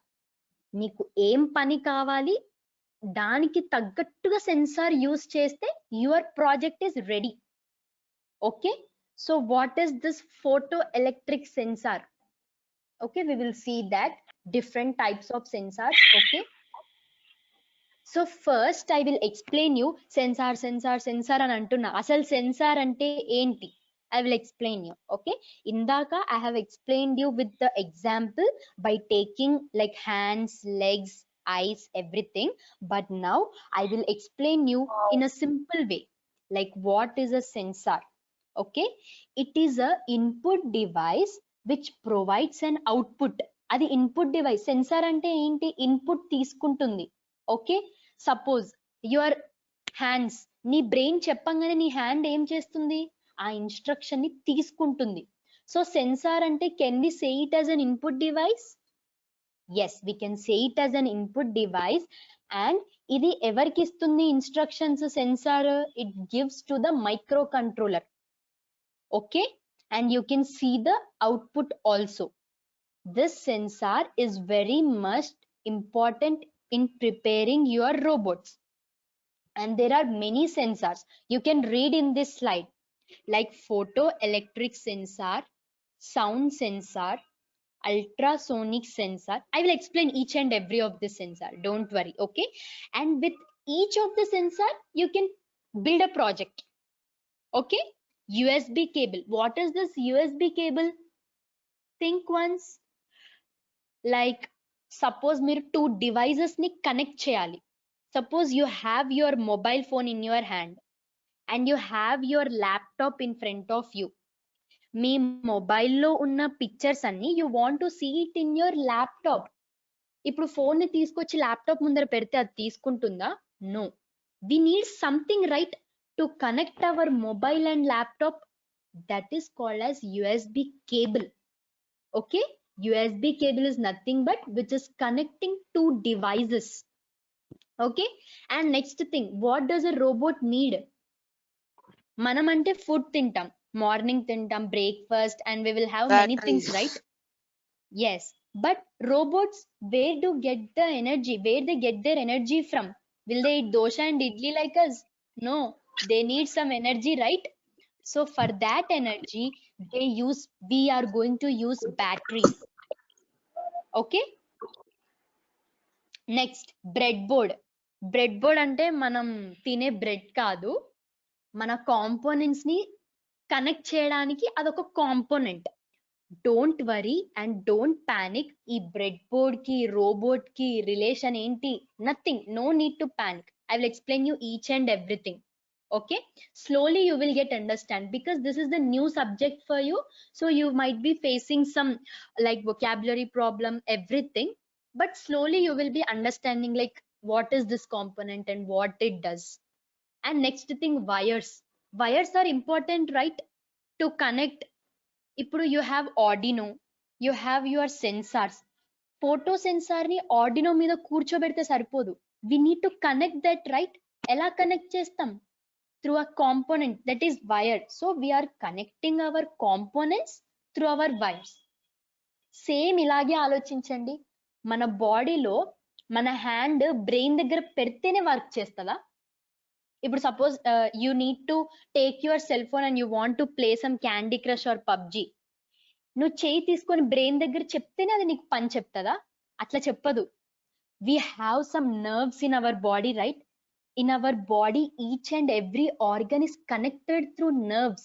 నీకు ఏం పని కావాలి దానికి తగ్గట్టుగా సెన్సార్ యూజ్ చేస్తే your project is ready. Okay, so what is this photo electric sensor? Okay, we will see that different types of sensors. Okay, so first I will explain you. Sensor sensor sensor అని అంటున్నా, అసలు censor అంటే ఏంటి? I will explain you. Okay, indaka I have explained you with the example by taking like hands, legs, eyes, everything. But now I will explain you in a simple way, like what is a sensor. Okay, it is a input device which provides an output. అది input device. Sensor అంటే ఏంటి? Input తీసుకుంటుంది. Okay, suppose your hands, నీ brain చెప్పంగానే నీ hand ఏం చేస్తుంది? ఆ ఇన్స్ట్రక్షన్ ని తీసుకుంటుంది. సో సెన్సార్ అంటే can we say it as an input device? Yes, we can say it as an input device. And ఇది ఎవరికి ఇస్తుంది instructions? Sensor it gives to the microcontroller. Okay, and you can see the output also. This sensor is very much important in preparing your robots. And there are many sensors you can read in this slide, like photo electric sensor, sound sensor, ultrasonic sensor. I will explain each and every of the sensor, don't worry. Okay, and with each of the sensor you can build a project. Okay, USB cable. What is this USB cable? Think once. Like suppose మీరు two devices ని connect చేయాలి. Suppose you have your mobile phone in your hand and you have your laptop in front of you. మీ మొబైల్లో ఉన్న pictures అన్ని you want to see it in your laptop. ఇప్పుడు phone ని తీసుకొచ్చి laptop ముందర పెడితే అది తీసుకుంటుందా? No. We need something right to connect our mobile and laptop. That is called as USB cable. Okay, USB cable is nothing but which is connecting two devices. Okay, and next thing, what does a robot need? Manam ante food tintam, morning tintam, breakfast, and we will have many things, right? Yes, but robots, where do get the energy? Where they get their energy from? Will they eat dosha and idli like us? No, they need some energy, right? So for that energy, we are going to use batteries. Okay. Next, breadboard. Breadboard అంటే మనం తినే bread కాదు, మన components ని connect చేయడానికి అదొక component. Don't worry and don't panic. ఈ breadboard కి రోబోట్ కి రిలేషన్ ఏంటి? Nothing. No need to panic. I will explain you each and everything. Okay, slowly you will get understand, because this is the new subject for you, so you might be facing some like vocabulary problem, everything, but slowly you will be understanding like what is this component and what it does. And next thing, wires are important, right, to connect. ఇప్పుడు you have Arduino, you have your sensors. Photo sensor ని Arduino మీద కూర్చోబెడితే సరిపోదు, we need to connect that, right? ఎలా connect చేస్తాం? Through a component, that is wired. So we are connecting our components through our wires. Same ఇలాగే ఆలోచించండి. మన బాడీలో మన హ్యాండ్ బ్రెయిన్ దగ్గర పెడితేనే వర్క్ చేస్తుందా? ఇప్పుడు suppose you need to take your cell phone and you want to play some Candy Crush or PUBG. నువ్వు చేయి తీసుకొని బ్రెయిన్ దగ్గర చెప్తేనే అది నీకు పని చెప్తుందా? అట్లా చెప్పదు. We have some nerves in our body, right? In our body, each and every organ is connected through nerves.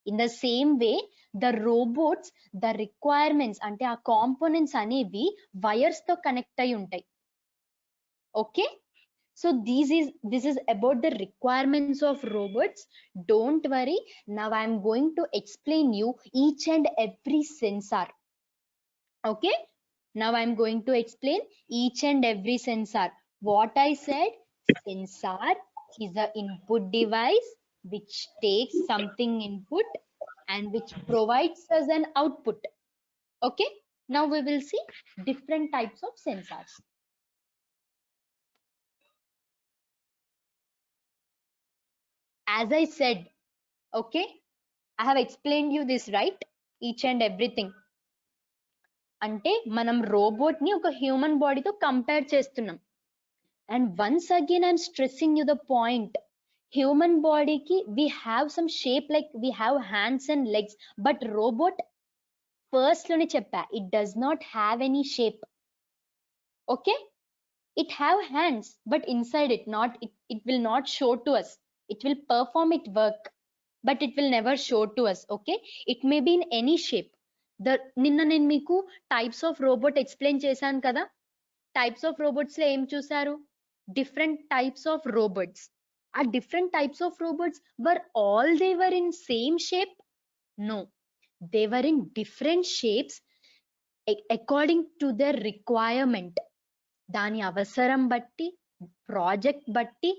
In the same way, the robots, the requirements ante aa components anevi wires tho connect ayi untai. Okay, so this is about the requirements of robots. Don't worry, now I am going to explain you each and every sensor. Okay, now I am going to explain each and every sensor. What I said, sensor is the input device which takes something input and which provides us an output. Okay, now we will see different types of sensors. As I said, okay, I have explained you this, right? Each and everything. అంటే మనం robot ని ఒక human బాడీతో compare చేస్తున్నాం. And once again, I'm stressing you the point. Human body ki we have some shape, like we have hands and legs, but robot first lone cheppa, it does not have any shape. Okay, it have hands, but inside it will not show to us. It will perform its work, but it will never show to us. Okay, it may be in any shape. నిన్న నేను మీకు types of robot explain చేశాను కదా. Types of robots లో ఏం చూసారు? different types of robots. Are different types of robots were all they were in same shape? No, they were in different shapes according to their requirement. Dani avasaram batti, project batti,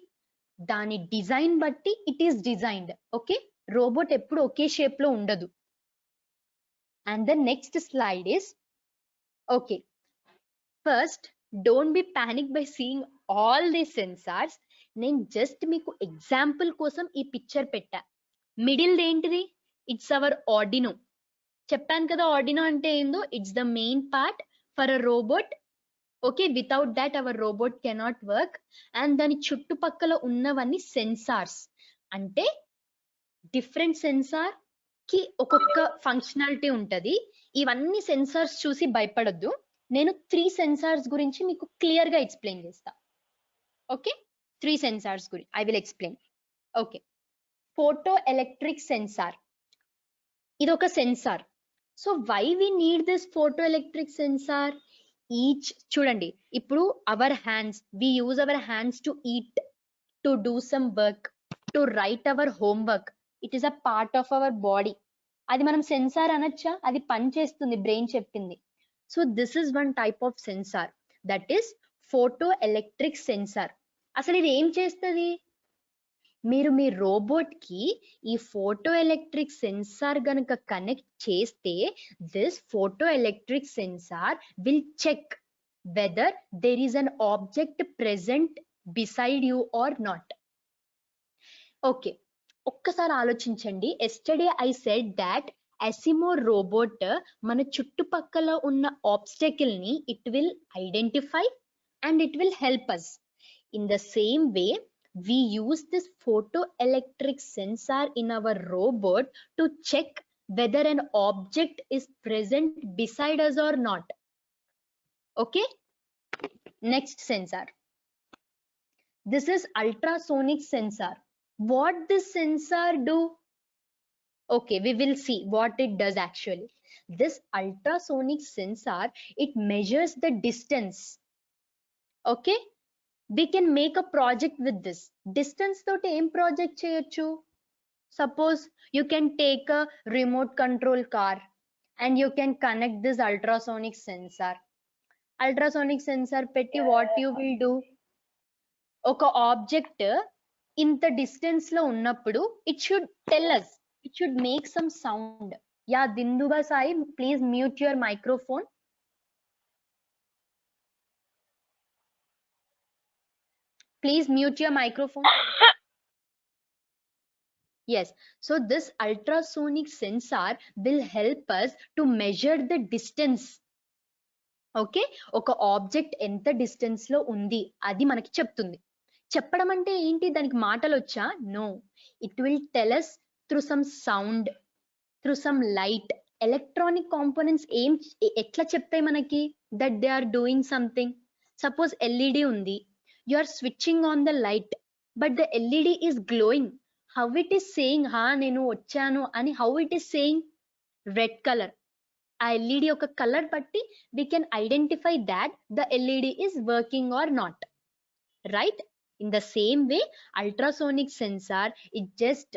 dani design batti it is designed. Okay, robot eppudu oke shape lo undadu. And the next slide is, okay, first don't be panicked by seeing all these sensors. నేను just మీకు example కోసం ఈ picture పెట్టా. Middle ఏంటిది? It's our Arduino. చెప్పాను కదా Arduino అంటే ఏందో. It's the main part for a robot. Okay, without that hour robot cannot work. And దాని చుట్టుపక్కల ఉన్నవన్నీ సెన్సార్స్. అంటే డిఫరెంట్ సెన్సార్ కి ఒక్కొక్క ఫంక్షనాలిటీ ఉంటది. ఇవన్నీ సెన్సార్స్ చూసి భయపడొద్దు. నేను 3 సెన్సార్స్ గురించి మీకు క్లియర్ గా ఎక్స్ప్లెయిన్ చేస్తా. ఓకే, 3 సెన్సార్స్ గురించి I will explain. Okay, photo electric sensor. ఇది ఒక sensor. So why we need this photo electric sensor? Each చూడండి, ఇప్పుడు our hands, we use our hands to eat, to do some work, to write our homework. It is a part of our body. అది మనం sensor అనొచ్చా? అది పని చేస్తుంది, brain చెప్పింది. So this is one type of sensor, that is photo electric sensor. అసలు ఇది ఏం చేస్తుంది? మీరు మీ రోబోట్ కి ఈ ఫోటో ఎలక్ట్రిక్ సెన్సార్ గనుక కనెక్ట్ చేస్తే, this photo electric sensor will check whether there is an object present beside you or not. Okay, ఒక్కసారి ఆలోచించండి. Yesterday I said that ASIMO robot మన చుట్టుపక్కల ఉన్న ఆబ్స్టకిల్ ని it will identify and it will help us. In the same way, We use this photoelectric sensor in our robot to check whether an object is present beside us or not. Okay, next sensor. This is ultrasonic sensor. What this sensor do? Okay, we will see what it does actually. This ultrasonic sensor, it measures the distance. Okay, we can make a project with this. Distance toti em project cheyochu? Suppose you can take a remote control car and you can connect this ultrasonic sensor. Ultrasonic sensor petti what you will do? Oka object ఇంత distance లో ఉన్నప్పుడు it should tell us, it should make some sound. Yeah, Dinduba Sai, please mute your microphone. Please mute your microphone. Yes, so this ultrasonic sensor will help us to measure the distance. Okay, ఒక object ఎంత distance లో ఉంది అది మనకి చెప్తుంది. చెప్పడం అంటే ఏంటి, దానికి మాటలు వచ్చా? No, it will tell us through some sound, through some light. Electronic components ఎట్లా చెప్తాయి మనకి that they are doing something? Suppose LED ఉంది, you are switching on the light but the LED is glowing. How it is saying హా నేను వచ్చాను అని? How it is saying? Red colour. ఆ LED యొక్క కలర్ బట్టి we can identify that the LED is working or not, right? In the same way, ultrasonic sensor, it just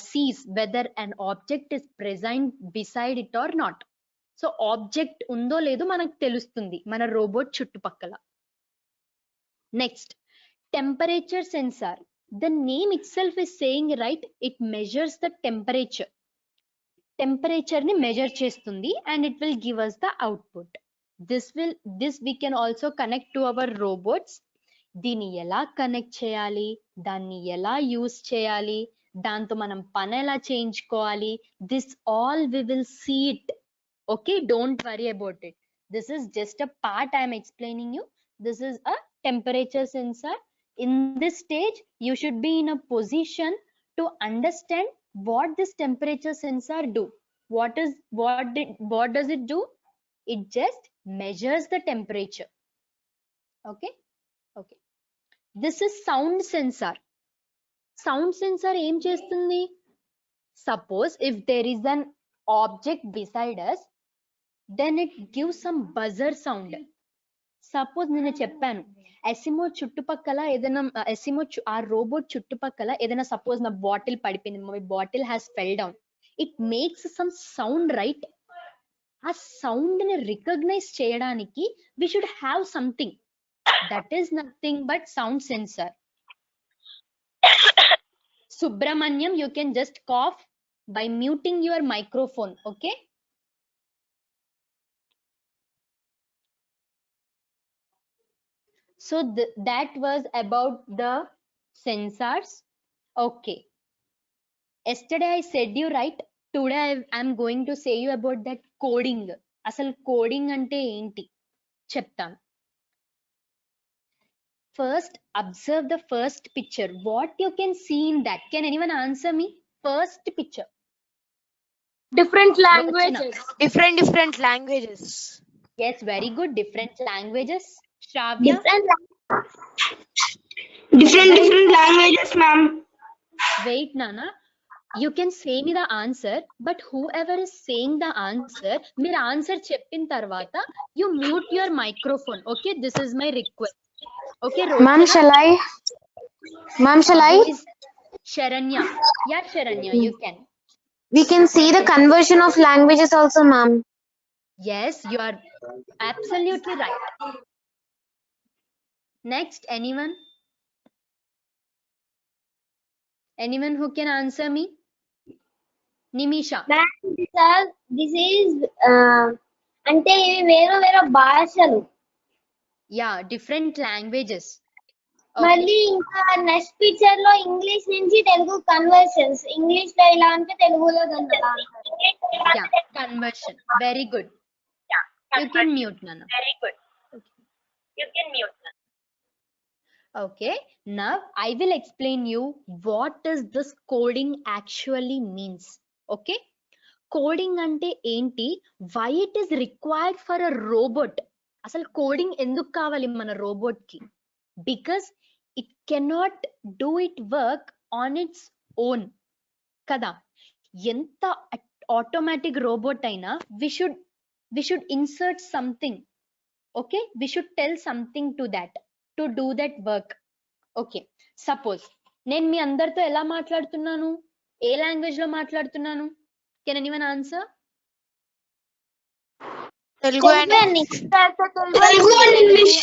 sees whether an object is present beside it or not. So object undo ledo manaku telustundi mana robot chuttupakkala. Next, temperature sensor. The name itself is saying, right, it measures the temperature. Temperature ni measure చేస్తుంది and it will give us the output. This we can also connect to our robots. దీన్ని ఎలా connect చేయాలి, దాన్ని ఎలా use చేయాలి, దాంతో మనం పని ఎలా చేయించుకోవాలి, this all we will see it. Okay, don't worry about it. This is just a part I am explaining you. This is a temperature sensor. In this stage you should be in a position to understand what this temperature sensor do. What does it do? It just measures the temperature. Okay. This is sound sensor. Sound sensor em chestundi? Suppose if there is an object beside us, then it gives some buzzer sound. Suppose నేను చెప్పాను ఎసిమో చుట్టుపక్కల ఏదైనా ఆ robot చుట్టుపక్కల ఏదైనా suppose నా bottle పడిపోయింది, my bottle has fell down, it makes some sound, right? ఆ సౌండ్ ని రికగ్నైజ్ చేయడానికి we should have something that is nothing but sound sensor. Subramanyam, you can just cough by muting your microphone, okay? So that was about the sensors. Okay. Yesterday I said you, right? Today I am going to say you about that coding. Asal coding ante enti cheptanu. First, observe the first picture. What you can see in that? Can anyone answer me? First picture. Different languages. Different languages. Yes, very good. Different languages. Shravya? Different languages, ma'am. Wait, Nana. You can say me the answer, but whoever is saying the answer, మీరు answer చెప్పిన తర్వాత you mute your microphone. Okay, this is my request. Okay, Ma'am, shall I? Sharanya. Yeah, Sharanya, you can. We can see the conversion of languages also, ma'am. Yes, you are absolutely right. Next, anyone who can answer me? Nimisha. This is అంటే ఇవి వేరే భాషలు. Yeah, different languages. మళ్ళీ ఇంకా next picture లో English నుంచి Telugu conversions, English లో ఇలా అంటే తెలుగులో Yeah, conversion. Very good. You can mute, Nana. Very good. You can mute. Okay, now I will explain you what does this coding actually means. Okay, coding ante enti, why it is required for a robot. అసలు coding ఎందుకు కావాలి మన robot కి? Because it cannot do it work on its own కదా. ఎంత automatic robot అయినా we should insert something. Okay, we should tell something to that to do that work. Okay, suppose నేను మీ అందరితో ఎలా మాట్లాడుతున్నాను, ఏ లాంగ్వేజ్ లో మాట్లాడుతున్నాను? Can anyone answer? Telugu and Telugu and English.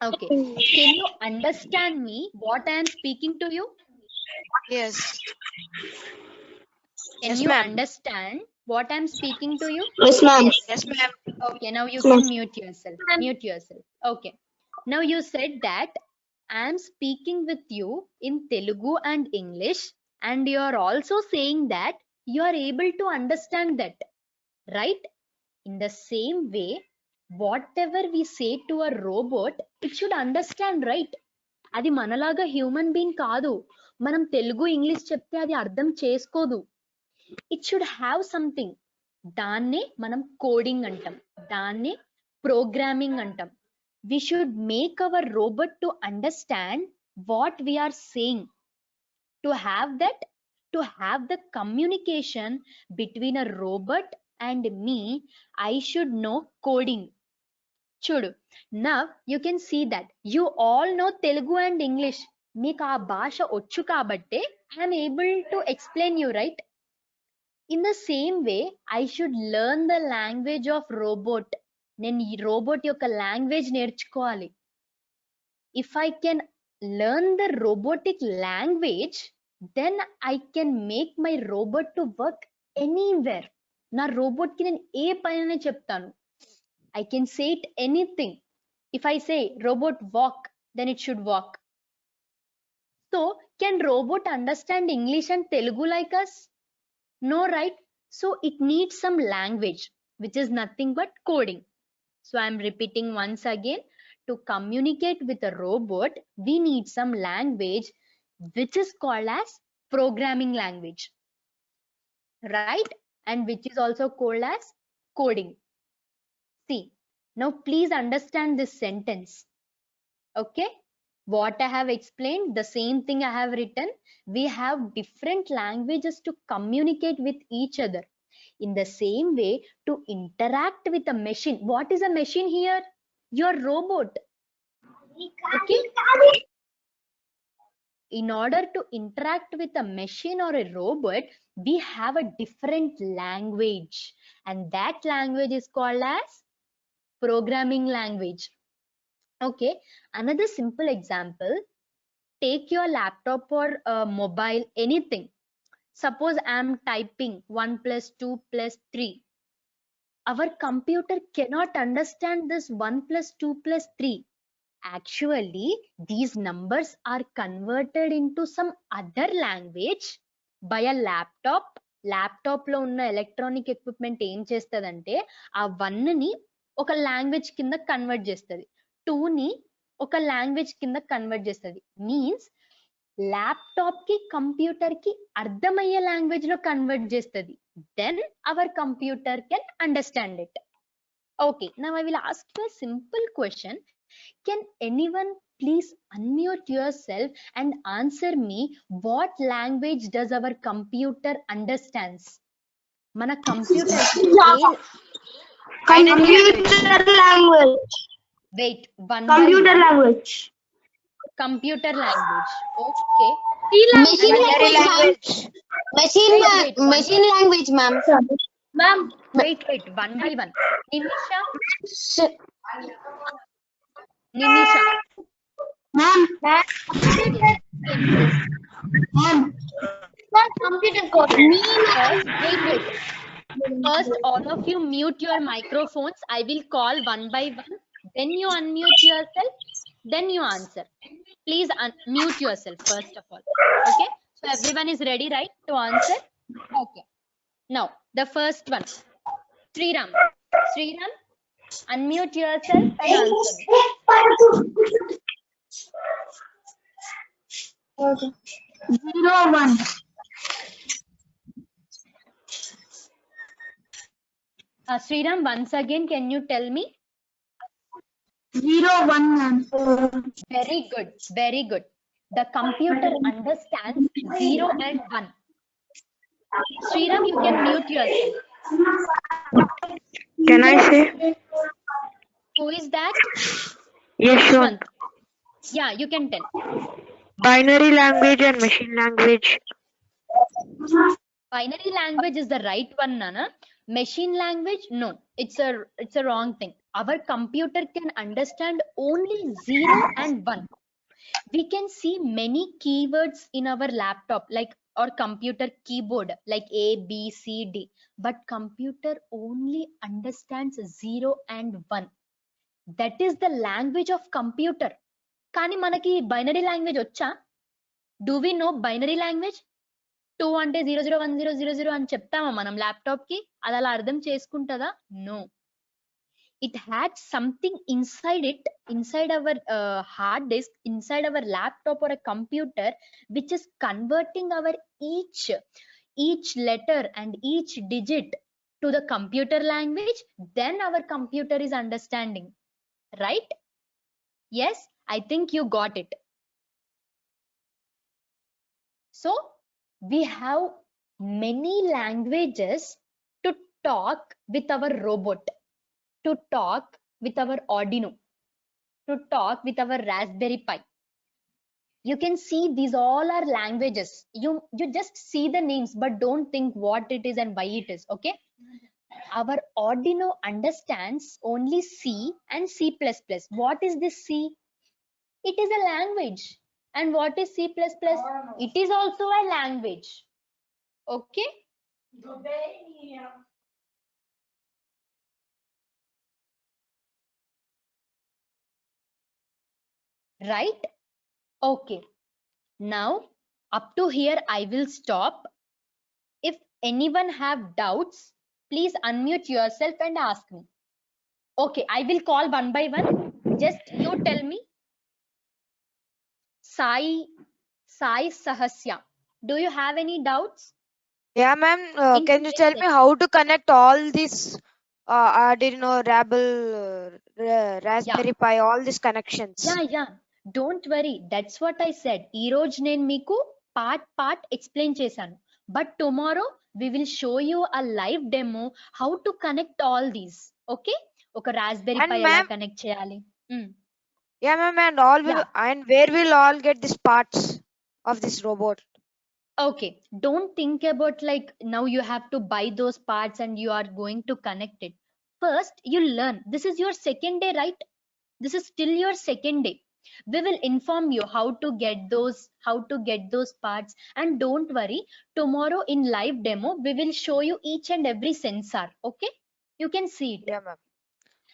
Okay, can you understand me what I am speaking to you? yes. Can Yes, you ma'am. understand what I am speaking to you? Yes, ma'am. Yes, ma'am. Okay, now you can mute yourself. Mute yourself. Okay. Now you said that I am speaking with you in Telugu and English, and you are also saying that you are able to understand that, right? In the same way, whatever we say to a robot, it should understand, right? అది మనలాగా human being కాదు. మనం Telugu English చెప్తే అది అర్థం చేసుకోదు. It should have something. దాన్నే మనం కోడింగ్ అంటాం, దాన్నే ప్రోగ్రామింగ్ అంటాం. We should make our robot to understand what we are saying. To have the communication between a robot and me, I should know coding. Chudu. Now you can see that you all know Telugu and English. మీకు ఆ భాష వచ్చు కాబట్టే I am able to explain you, right? In the same way, I should learn the language of robot. నేను ఈ robot యొక్క language నేర్చుకోవాలి. If I can learn the robotic language, then I can make my robot to work anywhere. నా robot కి నేను ఏ పైన చెప్తాను. I can say it anything. If I say robot walk, then it should walk. So can robot understand English and Telugu like us? No, right? So it needs some language, which is nothing but coding. So I'm repeating once again, to communicate with a robot, we need some language which is called as programming language, right? And which is also called as coding. See, now please understand this sentence. Okay, what I have explained, the same thing I have written. We have different languages to communicate with each other. In the same way, to interact with a machine. What is a machine here? Your robot. Okay. In order to interact with a machine or a robot, we have a different language, and that language is called as programming language. Okay, another simple example. Take your laptop or mobile, anything. Suppose I am typing 1 plus 2 plus 3. Our computer cannot understand this 1 plus 2 plus 3. Actually, these numbers are converted into some other language by a laptop. Laptop లో ఉన్న electronic equipment ఏం చేస్తదంటే ఆ 1 ని ఒక language కింద convert చేస్తుంది, 2 ని ఒక లాంగ్వేజ్ కింద కన్వర్ట్ చేస్తుంది. మీన్స్ ల్యాప్టాప్ కి కంప్యూటర్ కి అర్థమయ్యే లాంగ్వేజ్ లో కన్వర్ట్ చేస్తుంది. Then our computer can understand it. Okay, now I will ask you a simple question. Can anyone please unmute yourself and answer me, what language does our computer understands? Mana computer Computer language. wait, one Computer by one. language. Computer language. Okay. Machine language, machine language, ma'am. Ma'am. Wait, one by one. Nimisha. Ma'am. Ma'am. Computer code. Wait. First, all of you mute your microphones. I will call one by one. Then you unmute yourself. Then you answer. Please mute yourself first of all. Okay. So everyone is ready, right, to answer? Okay. Now the first one. Sriram, unmute yourself and answer. 0, 1. Sriram, once again, can you tell me? 0, 1, ma'am. Very good, very good. The computer understands 0 and 1. Sriram, you can mute yourself. Can I say? Who is that? Yeshwant. Yeah, you can tell. Binary language and machine language. Binary language is the right one, Nana. Machine language, no, it's a wrong thing. Our computer can understand only 0 and 1. We can see many keywords in our laptop, like or computer keyboard, like A, B, C, D. But computer only understands 0 and 1. That is the language of computer. కానీ మనకి binary language వచ్చా? Do we know binary language? 2 అంటే 0010000 అని చెప్తామా మనం laptop కి? అది అలా అర్థం చేసుకుంటుందా? No. It had something inside it, inside our hard disk, inside our laptop or a computer, which is converting our each letter and each digit to the computer language. Then our computer is understanding, right? Yes, I think you got it. So we have many languages to talk with our robot, to talk with our Arduino, to talk with our Raspberry Pi. You can see these all are languages. You just see the names, but don't think what it is and why it is. Okay, our Arduino understands only C and C++. What is this C? It is a language. And what is C++? It is also a language. Okay. Right? Okay. Now up to here I will stop. If anyone have doubts, please unmute yourself and ask me. Okay, I will call one by one. Just you tell me. Sai Sahasya, do you have any doubts? Yeah, ma'am. Can you tell me how to connect all these Arduino, Rabble, Raspberry Pi, all these connections? Yeah. Don't worry. That's what I said. Ee roju nenu meeku part explain chesanu. But tomorrow we will show you a live demo how to connect all these. Okay? Oka Raspberry Pi ela connect cheyali. Yeah, ma'am. And where will all get these parts of this robot? Okay, don't think about like now you have to buy those parts and you are going to connect it. First, you learn. This is your second day, right? This is still your second day. We will inform you how to get those parts, and don't worry, tomorrow in live demo we will show you each and every sensor. Okay, you can see it. Yeah, ma'am.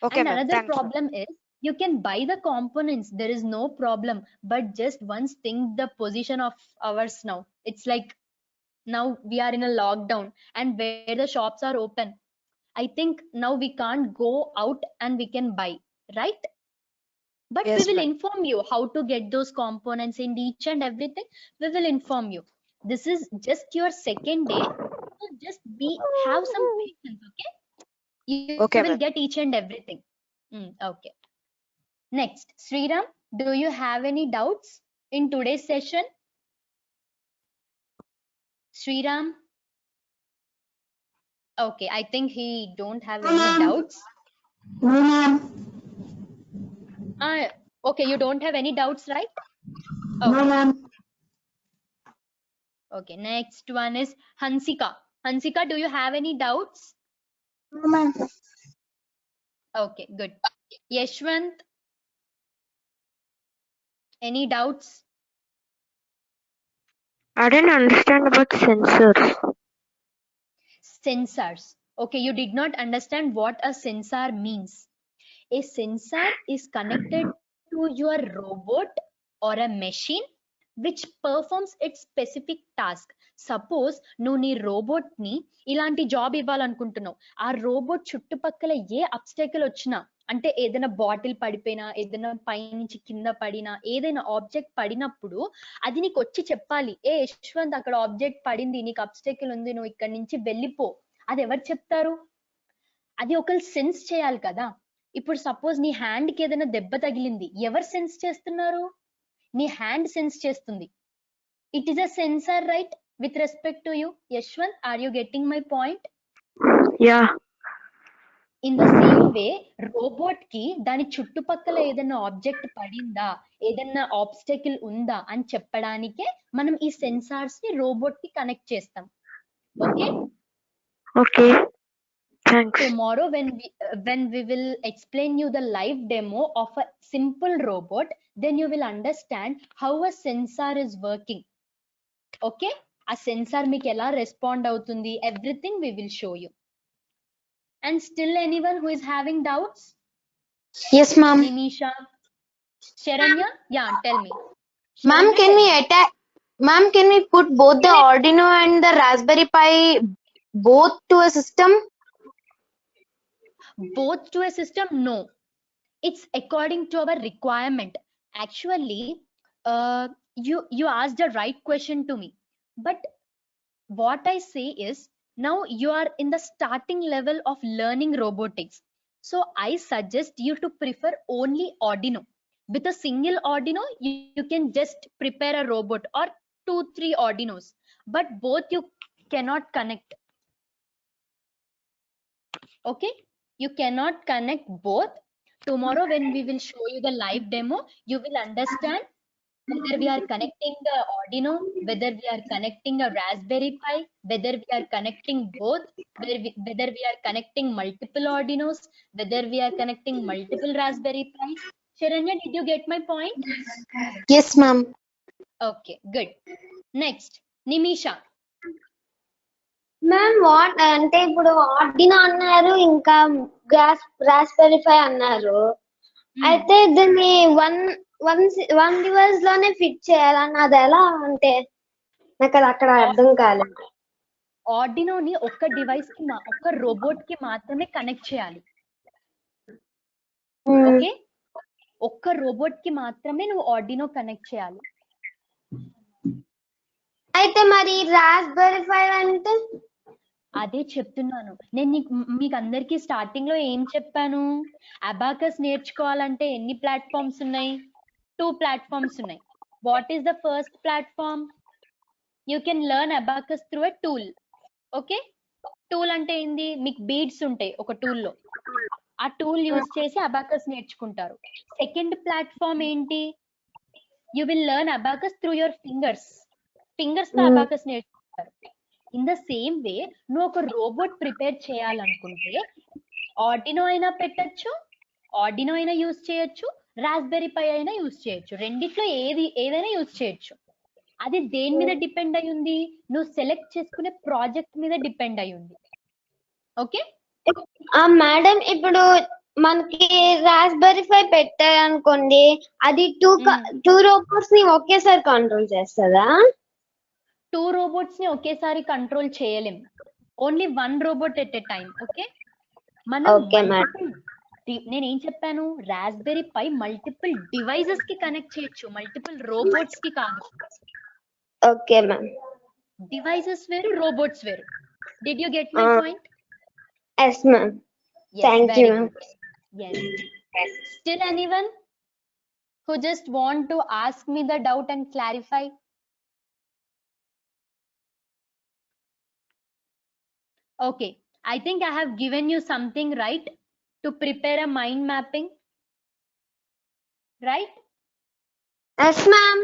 Okay, and ma'am. Another Thanks, problem is you can buy the components, there is no problem, but just once think the position of ours now. It's like now we are in a lockdown and where the shops are open. I think now we can't go out and we can buy, right? But Yes, we will ma'am. inform you how to get those components in each and everything. We will inform you. This is just your second day, so just have some patience. Okay, you Okay, will ma'am. get each and everything. Okay. Next, Sriram, do you have any doubts in today's session? Sriram? Okay, I think he don't have any doubts. No, ma'am. Okay, you don't have any doubts, right? No, ma'am. Okay, next one is Hansika. Hansika, do you have any doubts? No, ma'am. Okay, good. Yeshwant, any doubts? I didn't understand about sensors. Sensors. Okay, you did not understand what a sensor means. A sensor is connected to your robot or a machine which performs its specific task. Suppose నువ్వు నీ robot ని ఇలాంటి job ఇవ్వాలనుకుంటున్నావు. ఆ robot చుట్టుపక్కల ఏ obstacle వచ్చినా అంటే ఏదైనా bottle పడిపోయినా, ఏదైనా పైనుంచి కింద పడినా, ఏదైనా ఆబ్జెక్ట్ పడినప్పుడు అది నీకు వచ్చి చెప్పాలి, ఏ యశ్వంత్ అక్కడ ఆబ్జెక్ట్ పడింది, నీకు అబ్స్టెకిల్ ఉంది, నువ్వు ఇక్కడ నుంచి వెళ్ళిపో. అది ఎవరు చెప్తారు? అది ఒకరు సెన్స్ చేయాలి కదా. ఇప్పుడు సపోజ్ నీ హ్యాండ్ కి ఏదైనా దెబ్బ తగిలింది, ఎవరు సెన్స్ చేస్తున్నారు? నీ హ్యాండ్ సెన్స్ చేస్తుంది. It is a sensor, right? With respect to you, Yashwant, are you getting my point? Yeah. In the same way robot కి దాని చుట్టుపక్కల ఏదైనా ఆబ్జెక్ట్ పడిందా, ఏదైనా ఆబ్స్టెకిల్ ఉందా అని చెప్పడానికే మనం ఈ సెన్సార్స్ ని రోబోట్ కి కనెక్ట్ చేస్తాం. Okay, Okay. Thanks. tomorrow when we will explain you the live demo of a simple robot, then you will understand how a sensor is working. Okay, a sensor మీకు ఎలా respond అవుతుంది, everything we will show you. And still anyone who is having doubts? Yes, ma'am. Nimisha, Sharanya, yeah, tell me. Ma'am, Sharanya, can tell we me. attach? Ma'am, can we put both the Arduino and the Raspberry Pi both to a system? Both to a system? No, it's according to our requirement. Actually, you asked the right question to me, but what I say is, now you are in the starting level of learning robotics, so I suggest you to prefer only Arduino. With a single Arduino you can just prepare a robot, or 2-3 Arduinos, but both you cannot connect. Okay, you cannot connect both. Tomorrow when we will show you the live demo, you will understand whether we are connecting the Arduino, whether we are connecting a Raspberry Pi, whether we are connecting both, whether we are connecting multiple Arduinos, whether we are connecting multiple Raspberry Pis. Sharanya, did you get my point? Yes, ma'am. Okay, good. Next, Nimisha. Ma'am what అంటే ఇప్పుడు Arduino అన్నారు, ఇంకా raspberry పై అన్నారు. అయితే దీన్ని one device లోనే fit చేయాలన్న, అది ఎలా? అంటే నాకు అది అక్కడ అర్థం కాలేదు. ఆర్డినోని ఒక్క డివైస్ కి ఒక్క రోబోట్ కి మాత్రమే కనెక్ట్ చేయాలి. ఓకే, ఒక్క రోబోట్ కి మాత్రమే నువ్వు ఆర్డినో కనెక్ట్ చేయాలి. అయితే మరి రాస్బెర్రీ పై అంటే? అదే చెప్తున్నాను నేను మీకు అందరికి స్టార్టింగ్ లో ఏం చెప్పాను, అబాకస్ నేర్చుకోవాలంటే ఎన్ని ప్లాట్ఫామ్స్ ఉన్నాయి? 2 ప్లాట్ఫామ్స్ ఉన్నాయి. What is the first platform? You can learn abacus through a tool. Okay, tool అంటే ఏంది? మీకు బీడ్స్ ఉంటాయి ఒక టూల్లో, ఆ టూల్ యూజ్ చేసి అబాకస్ నేర్చుకుంటారు. సెకండ్ ప్లాట్ఫామ్ ఏంటి? You will learn abacus through your fingers తో అబాకస్ నేర్చుకుంటారు. ఇన్ ద సేమ్ వే నువ్వు ఒక రోబోట్ ప్రిపేర్ చేయాలనుకుంటే ఆర్డినో అయినా పెట్టచ్చు, ఆర్డినో అయినా యూజ్ చేయొచ్చు, రాస్బెర్రీ పై అయినా యూజ్ చేయొచ్చు. రెండిట్లో ఏదైనా యూజ్ చేయొచ్చు. అది దేని మీద డిపెండ్ అయి ఉంది? నువ్వు సెలెక్ట్ చేసుకునే ప్రాజెక్ట్ మీద డిపెండ్ అయి ఉంది. ఓకే మేడం, ఇప్పుడు మనకి రాస్బెర్రీ పై పెట్టారనుకోండి, అది టూ రోబోట్స్ ని ఒకేసారి కంట్రోల్ చేస్తుందా? 2 రోబోట్స్ ని ఒకేసారి కంట్రోల్ చేయలేం, only 1 robot at a time. Okay, నేనేం చెప్పాను? రాస్బెర్రీ పై మల్టిపుల్ డివైసెస్ కి కనెక్ట్ చేయొచ్చు, మల్టిపుల్ రోబోట్స్ కి కాదు. Okay ma'am. డివైసెస్ వేరు, రోబోట్స్ వేరు. Did you get my point? Yes ma'am. Thank you ma'am. Yes. Still anyone who just want to ask me the doubt and clarify? Okay, I think I have given you something, right, to prepare a mind mapping, right? Yes, ma'am.